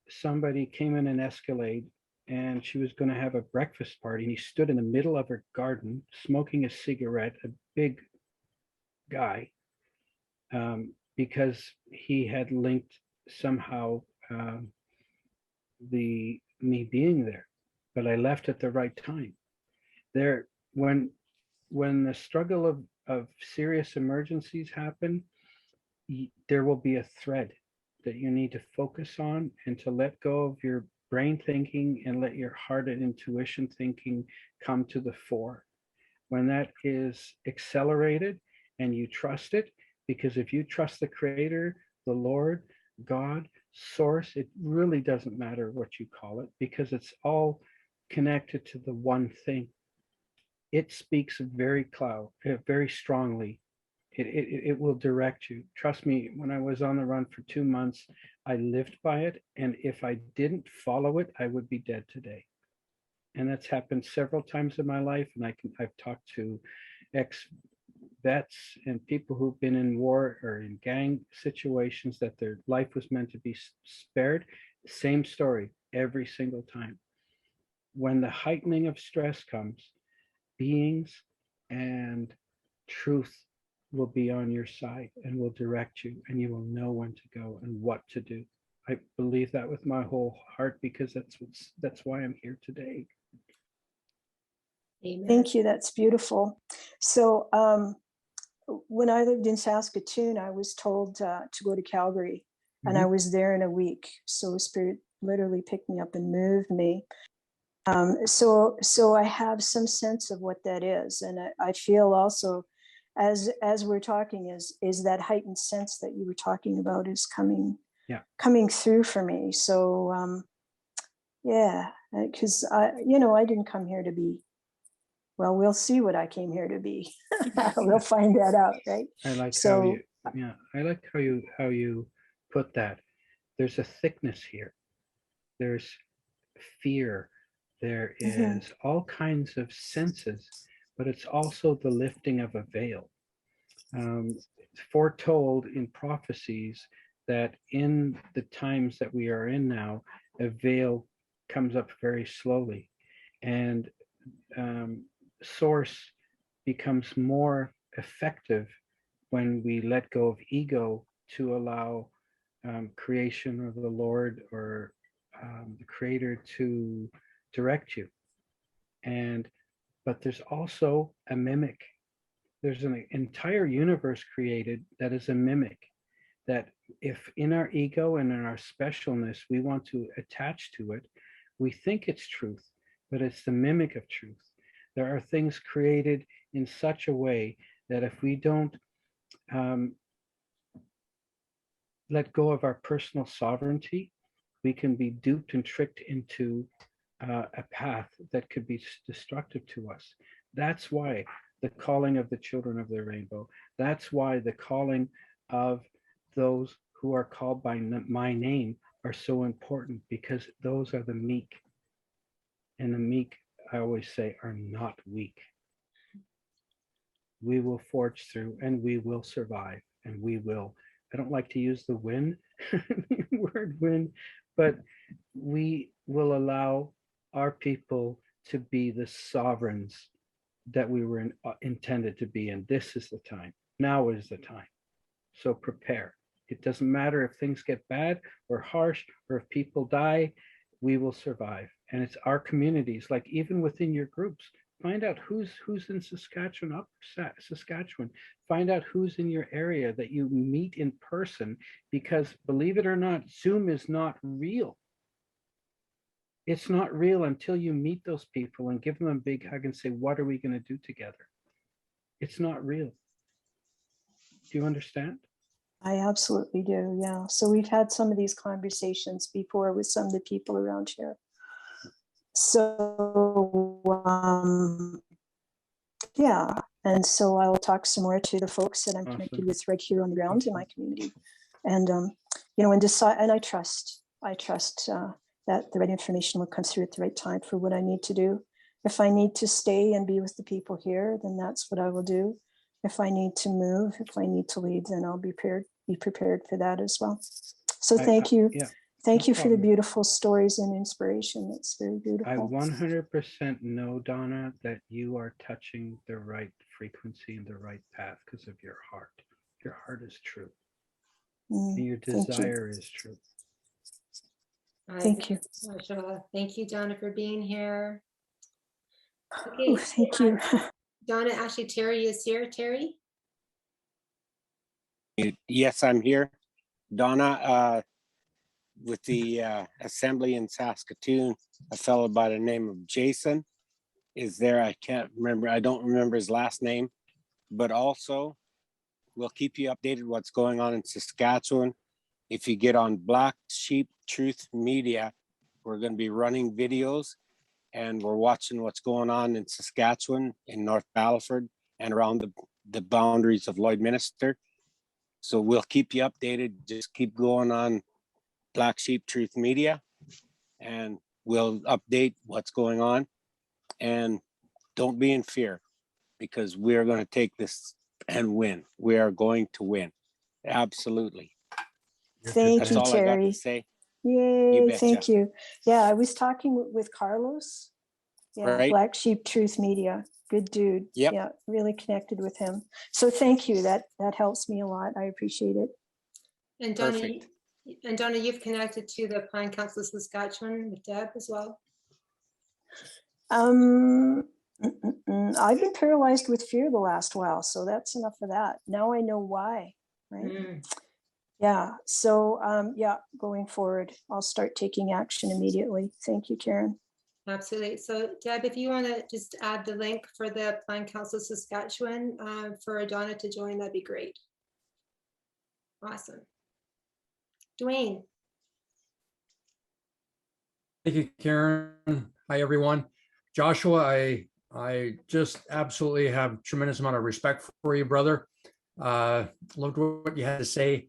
somebody came in an Escalade, and she was going to have a breakfast party, and he stood in the middle of her garden smoking a cigarette, a big guy, because he had linked somehow me being there. But I left at the right time. There, when the struggle of serious emergencies happen, there will be a thread that you need to focus on, and to let go of your brain thinking and let your heart and intuition thinking come to the fore. When that is accelerated and you trust it, because if you trust the Creator, the Lord, God, Source, it really doesn't matter what you call it, because it's all connected to the one thing. It speaks very strongly. It will direct you. Trust me, when I was on the run for 2 months, I lived by it. And if I didn't follow it, I would be dead today. And that's happened several times in my life. And I've talked to ex-vets and people who've been in war or in gang situations that their life was meant to be spared. Same story every single time. When the heightening of stress comes, beings and truth will be on your side and will direct you, and you will know when to go and what to do. I believe that with my whole heart, because that's why I'm here today. Amen. Thank you. That's beautiful. So when I lived in Saskatoon, I was told to go to Calgary, and I was there in a week. So Spirit literally picked me up and moved me. So I have some sense of what that is, and I feel also, as we're talking, is that heightened sense that you were talking about is coming through for me. So yeah, because I didn't come here to be. Well, we'll see what I came here to be. We'll find that out, right? I like So, how you put that. There's a thickness here. There's fear. There is all kinds of senses, but it's also the lifting of a veil. It's foretold in prophecies that in the times that we are in now, a veil comes up very slowly, and source becomes more effective when we let go of ego to allow creation or the Lord or the Creator to direct you. But there's also a mimic. There's an entire universe created that is a mimic, that if in our ego and in our specialness we want to attach to it, we think it's truth, but it's the mimic of truth. There are things created in such a way that if we don't let go of our personal sovereignty we can be duped and tricked into a path that could be destructive to us. That's why the calling of the children of the rainbow, that's why the calling of those who are called by my name are so important, because those are the meek. And the meek, I always say, are not weak. We will forge through and we will survive, and we will. I don't like to use the win, word win, but we will allow our people to be the sovereigns that we were intended to be. And this is the time. Now is the time. So prepare. It doesn't matter if things get bad or harsh, or if people die, we will survive. And it's our communities, like even within your groups, find out who's in Saskatchewan, Upper Saskatchewan. Find out who's in your area that you meet in person, because believe it or not, Zoom is not real. It's not real until you meet those people and give them a big hug and say, what are we going to do together? It's not real. Do you understand? I absolutely do. Yeah. So we've had some of these conversations before with some of the people around here. So, yeah. And so I will talk some more to the folks that I'm connected with right here on the ground in my community. And, and decide, and I trust that the right information will come through at the right time for what I need to do. If I need to stay and be with the people here, then that's what I will do. If I need to move, if I need to leave, then I'll be prepared for that as well. So thank you. Yeah, thank no you for the problem. beautiful stories and inspiration. It's very beautiful. I 100% know, Donna, that you are touching the right frequency and the right path because of your heart. Your heart is true. And your desire is true. Thank you. Thank you, Donna, for being here. Okay. Oh, thank you. Donna, actually, Terry is here. Terry? Yes, I'm here. Donna, with the assembly in Saskatoon, a fellow by the name of Jason is there. I can't remember. I don't remember his last name, but also we'll keep you updated what's going on in Saskatchewan. If you get on Black Sheep Truth Media, we're going to be running videos, and we're watching what's going on in Saskatchewan, in North Battleford, and around the boundaries of Lloydminster. So we'll keep you updated. Just keep going on Black Sheep Truth Media, and we'll update what's going on. And don't be in fear, because we're going to take this and win. We are going to win. Absolutely. Thank That's you, all I got Terry. to say. Yay, thank you. Yeah, I was talking with Carlos. Yeah, Right. Black Sheep Truth Media. Good dude. Yep. Yeah, really connected with him. So thank you. That helps me a lot. I appreciate it. And Donna, you've connected to the Plan Council of Saskatchewan with Deb as well? I've been paralyzed with fear the last while, so that's enough of that. Now I know why, right? Yeah, so yeah, going forward, I'll start taking action immediately. Thank you, Karen. Absolutely. So Deb, if you want to just add the link for the Plan Council of Saskatchewan for Donna to join, that'd be great. Awesome. Dwayne. Thank you, Karen. Hi, everyone. Joshua, I just absolutely have tremendous amount of respect for you, brother. Loved what you had to say.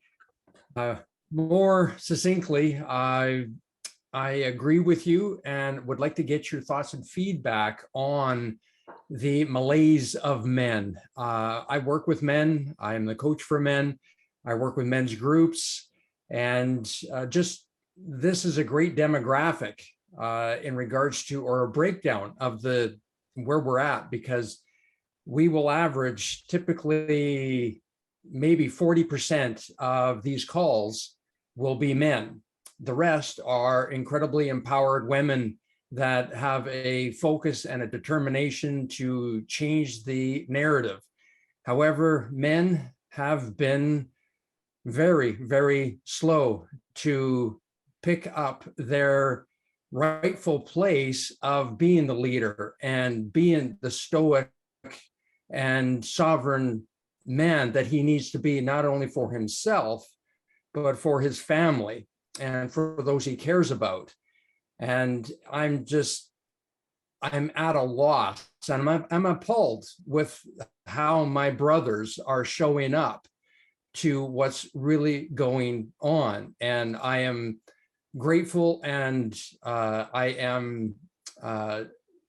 More succinctly, I agree with you and would like to get your thoughts and feedback on the malaise of men. I work with men. I am the coach for men. I work with men's groups, and just this is a great demographic in regards to, or a breakdown of where we're at, because we will average typically maybe 40% of these calls will be men. The rest are incredibly empowered women that have a focus and a determination to change the narrative. However, men have been very, very slow to pick up their rightful place of being the leader and being the stoic and sovereign man that he needs to be, not only for himself, but for his family. and for those he cares about. And I'm at a loss, and I'm appalled with how my brothers are showing up to what's really going on. And I am grateful, and I am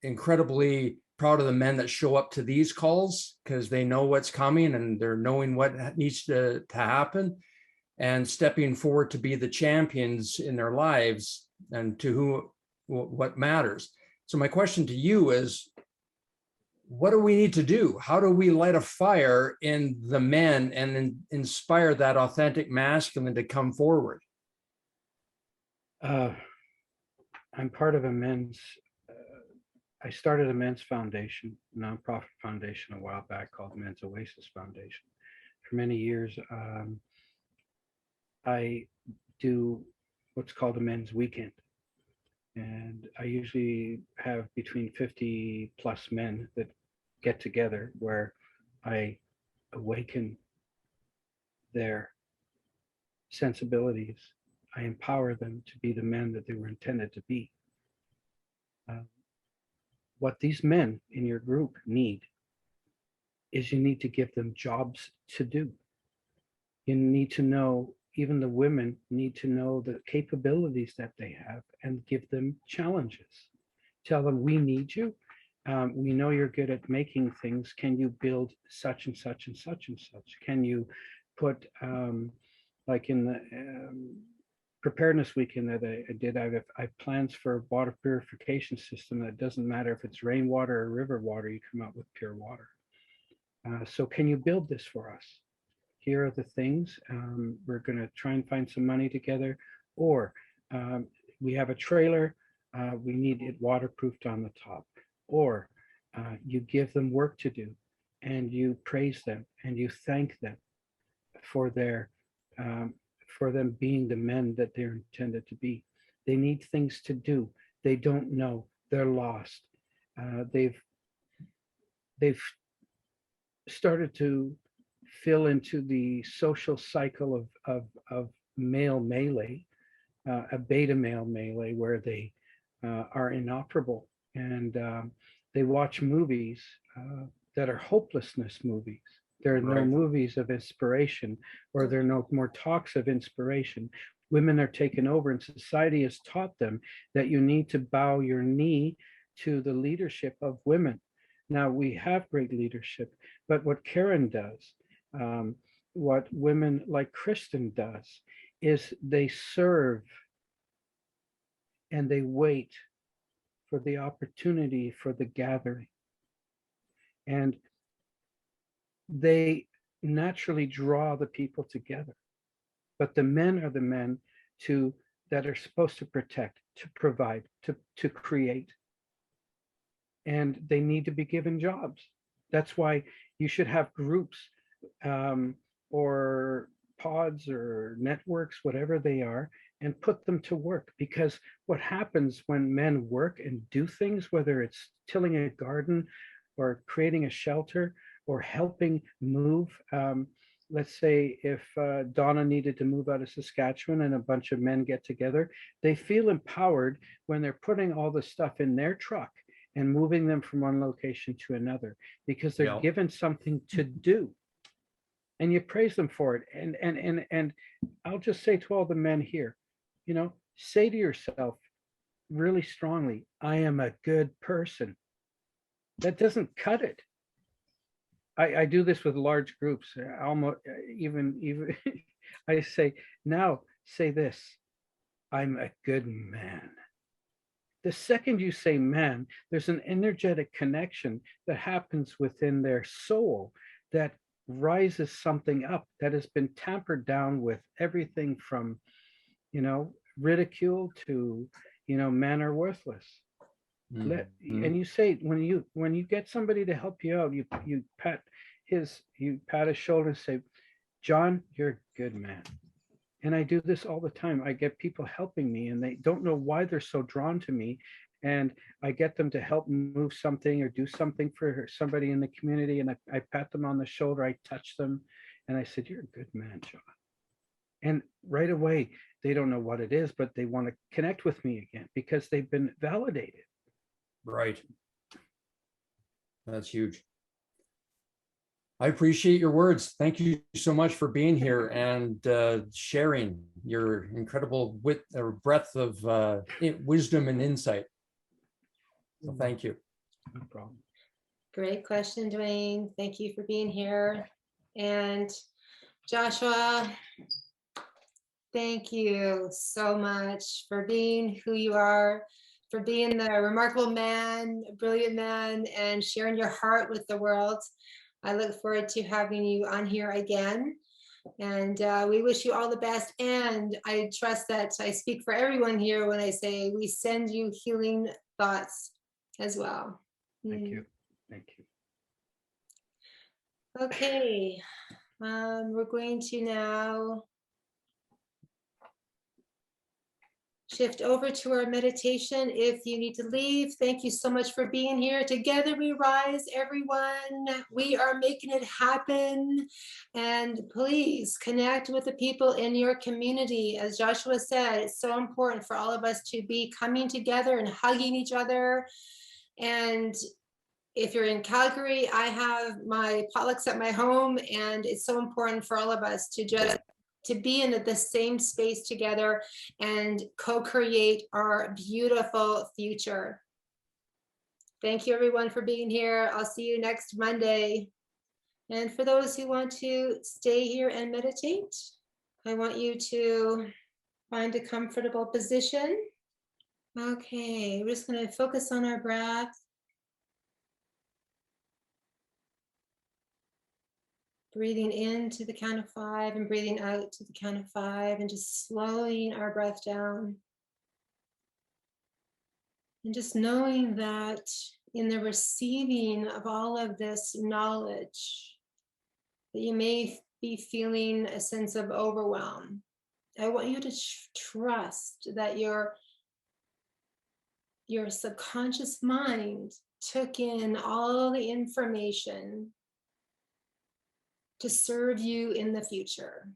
incredibly proud of the men that show up to these calls, because they know what's coming and they're knowing what needs to happen and stepping forward to be the champions in their lives and to who what matters. So my question to you is, what do we need to do? How do we light a fire in the men and inspire that authentic masculine to come forward? I'm part of a men's, I started a men's foundation, nonprofit foundation a while back called Men's Oasis Foundation. For many years, I do what's called a men's weekend. And I usually have between 50 plus men that get together where I awaken their sensibilities. I empower them to be the men that they were intended to be. What these men in your group need is you need to give them jobs to do. You need to know, even the women need to know the capabilities that they have and give them challenges. Tell them, we need you. We know you're good at making things. Can you build such and such and such and such? Can you put, like in the preparedness weekend that I did, I have plans for a water purification system that doesn't matter if it's rainwater or river water, you come out with pure water. So can you build this for us? Here are the things. We're going to try and find some money together, or we have a trailer. We need it waterproofed on the top, or you give them work to do and you praise them and you thank them for them being the men that they're intended to be. They need things to do. They don't know. They're lost. They've started to fill into the social cycle of male melee, a beta male melee, where they are inoperable, and they watch movies that are hopelessness movies. There are no movies of inspiration, or there are no more talks of inspiration. Women are taken over, and society has taught them that you need to bow your knee to the leadership of women. Now, we have great leadership, but what Karen does, what women like Kristen does, is they serve and they wait for the opportunity for the gathering. And they naturally draw the people together. But the men are the men that are supposed to protect, to provide, to create. And they need to be given jobs. That's why you should have groups or pods or networks, whatever they are, and put them to work. Because what happens when men work and do things, whether it's tilling a garden or creating a shelter or helping move, let's say if Donna needed to move out of Saskatchewan and a bunch of men get together, they feel empowered when they're putting all the stuff in their truck and moving them from one location to another, because they're given something to do. And you praise them for it. And I'll just say to all the men here, say to yourself really strongly, I am a good person. That doesn't cut it. I do this with large groups. Almost even I say, now say this, I'm a good man. The second you say man, there's an energetic connection that happens within their soul that rises something up that has been tampered down with everything from, ridicule to, men are worthless. And you say, when you get somebody to help you out, you pat his shoulder and say, John, you're a good man. And I do this all the time. I get people helping me and they don't know why they're so drawn to me. And I get them to help move something or do something for somebody in the community. And I pat them on the shoulder, I touch them. And I said, you're a good man, John. And right away, they don't know what it is, but they want to connect with me again because they've been validated. Right. That's huge. I appreciate your words. Thank you so much for being here and sharing your incredible breadth of wisdom and insight. So thank you. No problem. Great question, Dwayne. Thank you for being here. And Joshua, thank you so much for being who you are, for being the remarkable man, brilliant man, and sharing your heart with the world. I look forward to having you on here again. And we wish you all the best. And I trust that I speak for everyone here when I say we send you healing thoughts as well. Thank you. Thank you. Okay, we're going to now shift over to our meditation. If you need to leave, thank you so much for being here. Together we rise, everyone. We are making it happen. And please connect with the people in your community. As Joshua said, it's so important for all of us to be coming together and hugging each other. And if you're in Calgary, I have my potlucks at my home, and it's so important for all of us to just to be in the same space together and co-create our beautiful future. Thank you everyone for being here. I'll see you next Monday. And for those who want to stay here and meditate, I want you to find a comfortable position. Okay, we're just going to focus on our breath. Breathing in to the count of 5 and breathing out to the count of 5, and just slowing our breath down. And just knowing that in the receiving of all of this knowledge, that you may be feeling a sense of overwhelm. I want you to trust that your subconscious mind took in all the information to serve you in the future.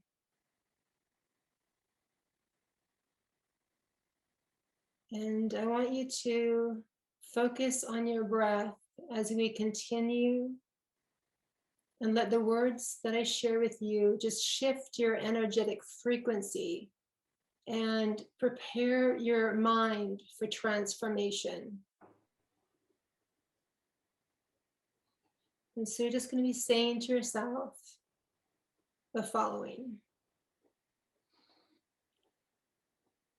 And I want you to focus on your breath as we continue, and let the words that I share with you just shift your energetic frequency and prepare your mind for transformation. And so you're just going to be saying to yourself the following: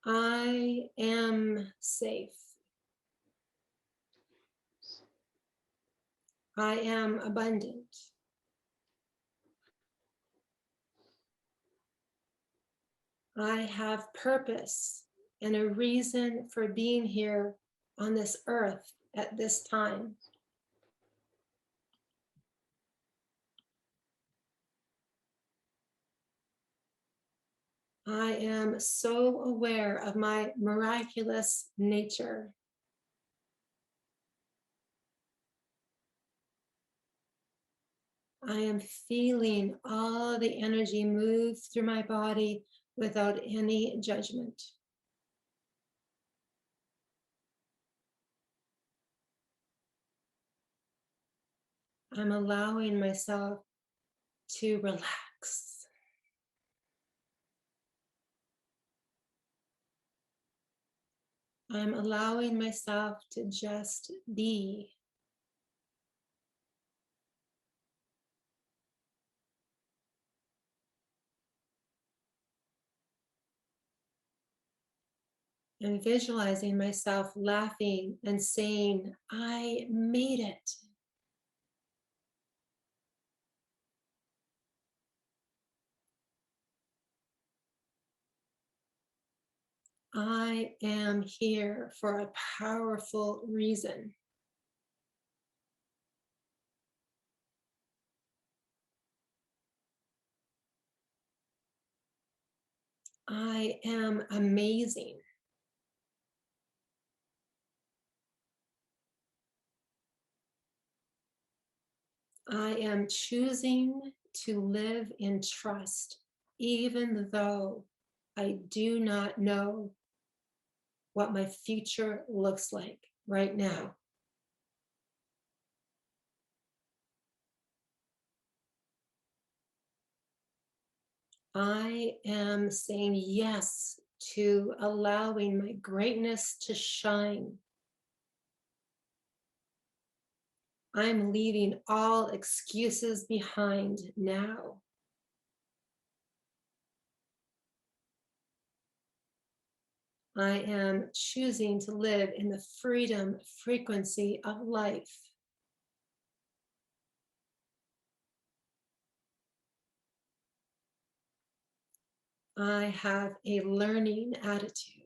I am safe. I am abundant. I have purpose and a reason for being here on this earth at this time. I am so aware of my miraculous nature. I am feeling all the energy move through my body without any judgment. I'm allowing myself to relax. I'm allowing myself to just be. I'm visualizing myself laughing and saying, I made it. I am here for a powerful reason. I am amazing. I am choosing to live in trust, even though I do not know what my future looks like right now. I am saying yes to allowing my greatness to shine. I'm leaving all excuses behind now. I am choosing to live in the freedom frequency of life. I have a learning attitude.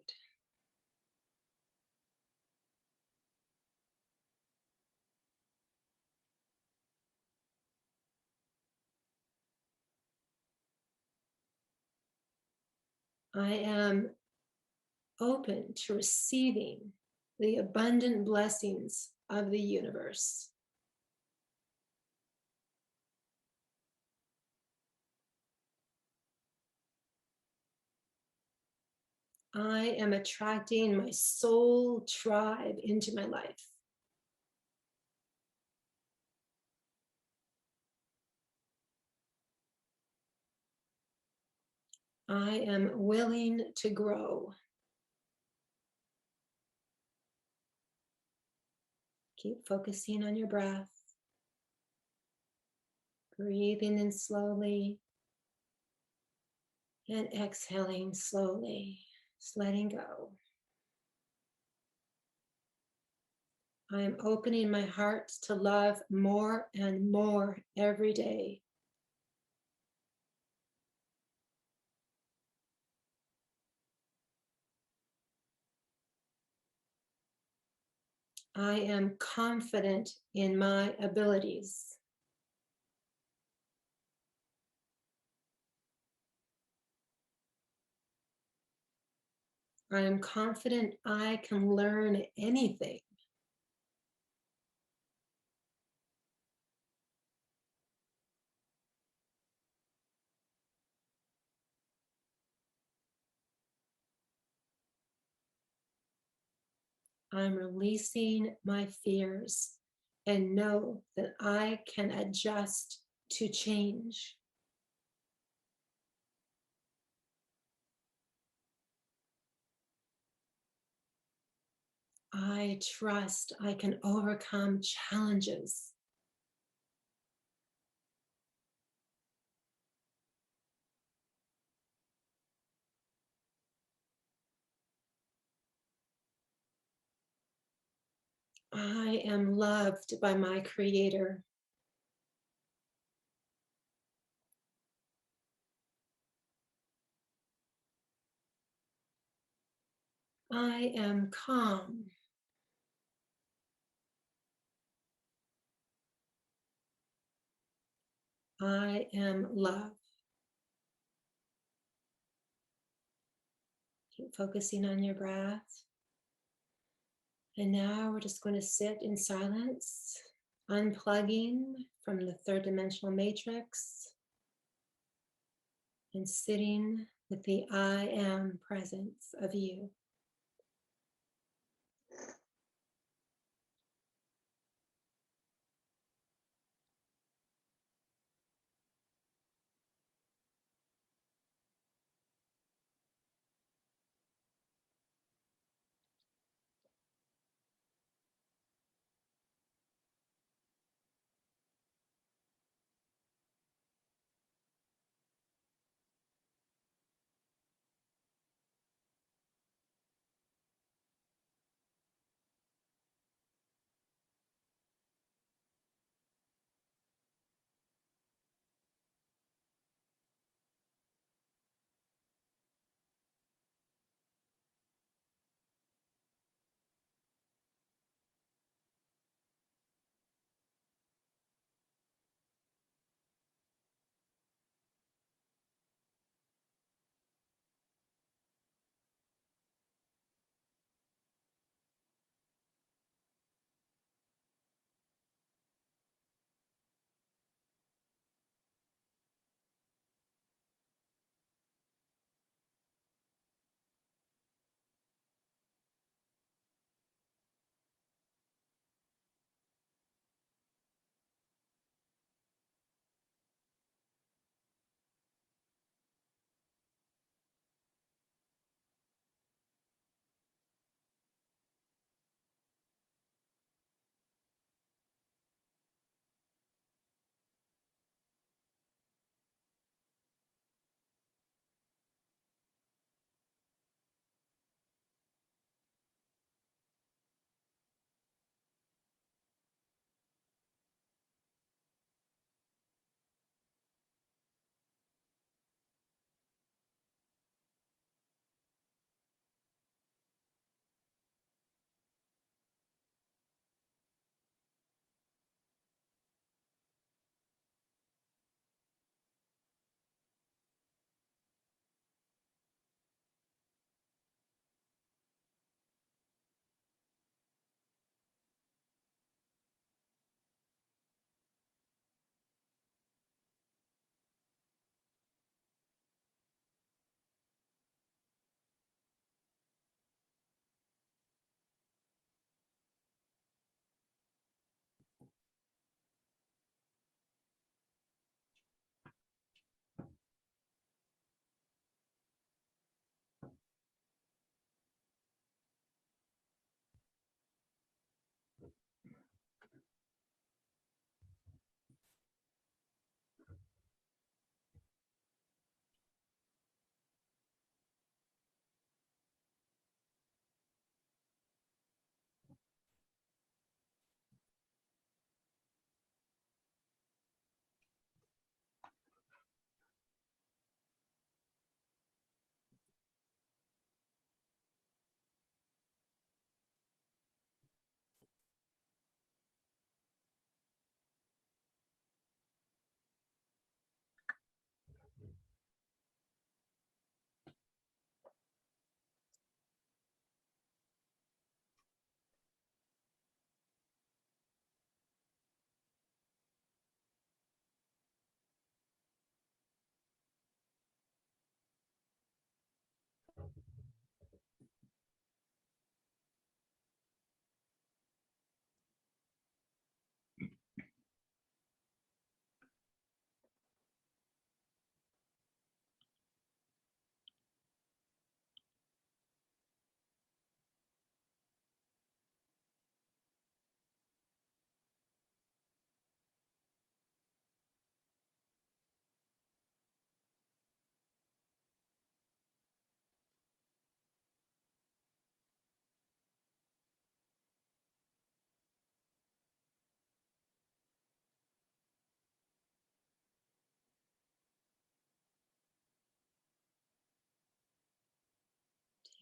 I am open to receiving the abundant blessings of the universe. I am attracting my soul tribe into my life. I am willing to grow. Keep focusing on your breath. Breathing in slowly and exhaling slowly, just letting go. I am opening my heart to love more and more every day. I am confident in my abilities. I am confident I can learn anything. I'm releasing my fears and know that I can adjust to change. I trust I can overcome challenges. I am loved by my Creator. I am calm. I am love. Keep focusing on your breath. And now we're just going to sit in silence, unplugging from the third dimensional matrix and sitting with the I am presence of you.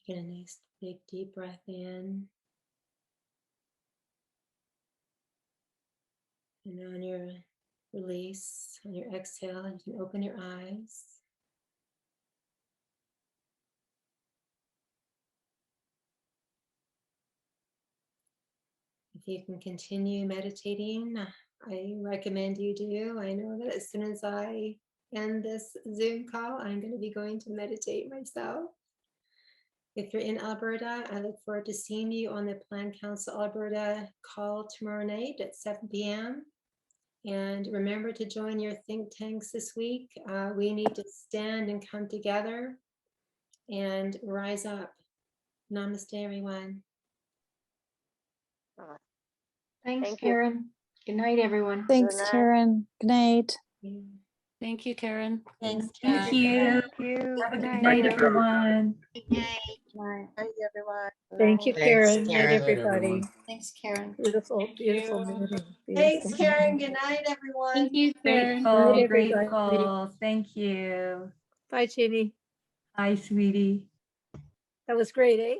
Get a nice big deep breath in. And on your release, on your exhale, you can open your eyes. If you can continue meditating, I recommend you do. I know that as soon as I end this Zoom call, I'm going to be going to meditate myself. If you're in Alberta, I look forward to seeing you on the Plan Council Alberta call tomorrow night at 7 p.m. And remember to join your think tanks this week. We need to stand and come together and rise up. Namaste, everyone. Thanks, Karen. Good night, everyone. Thanks, Karen. Good night. Thank you, Karen. Thanks, Thank Karen. you. Have a Good good night, night. everyone. Bye, everyone. Thank you, Thanks, Karen. Night, Karen. everybody. Thanks, Karen. Beautiful, beautiful meeting. Thanks, Beautiful Karen. meeting. Good night, everyone. Thank you, Karen. Night, Grateful, everybody. grateful. Thank you. Bye, Jeannie. Bye, sweetie. That was great, eh?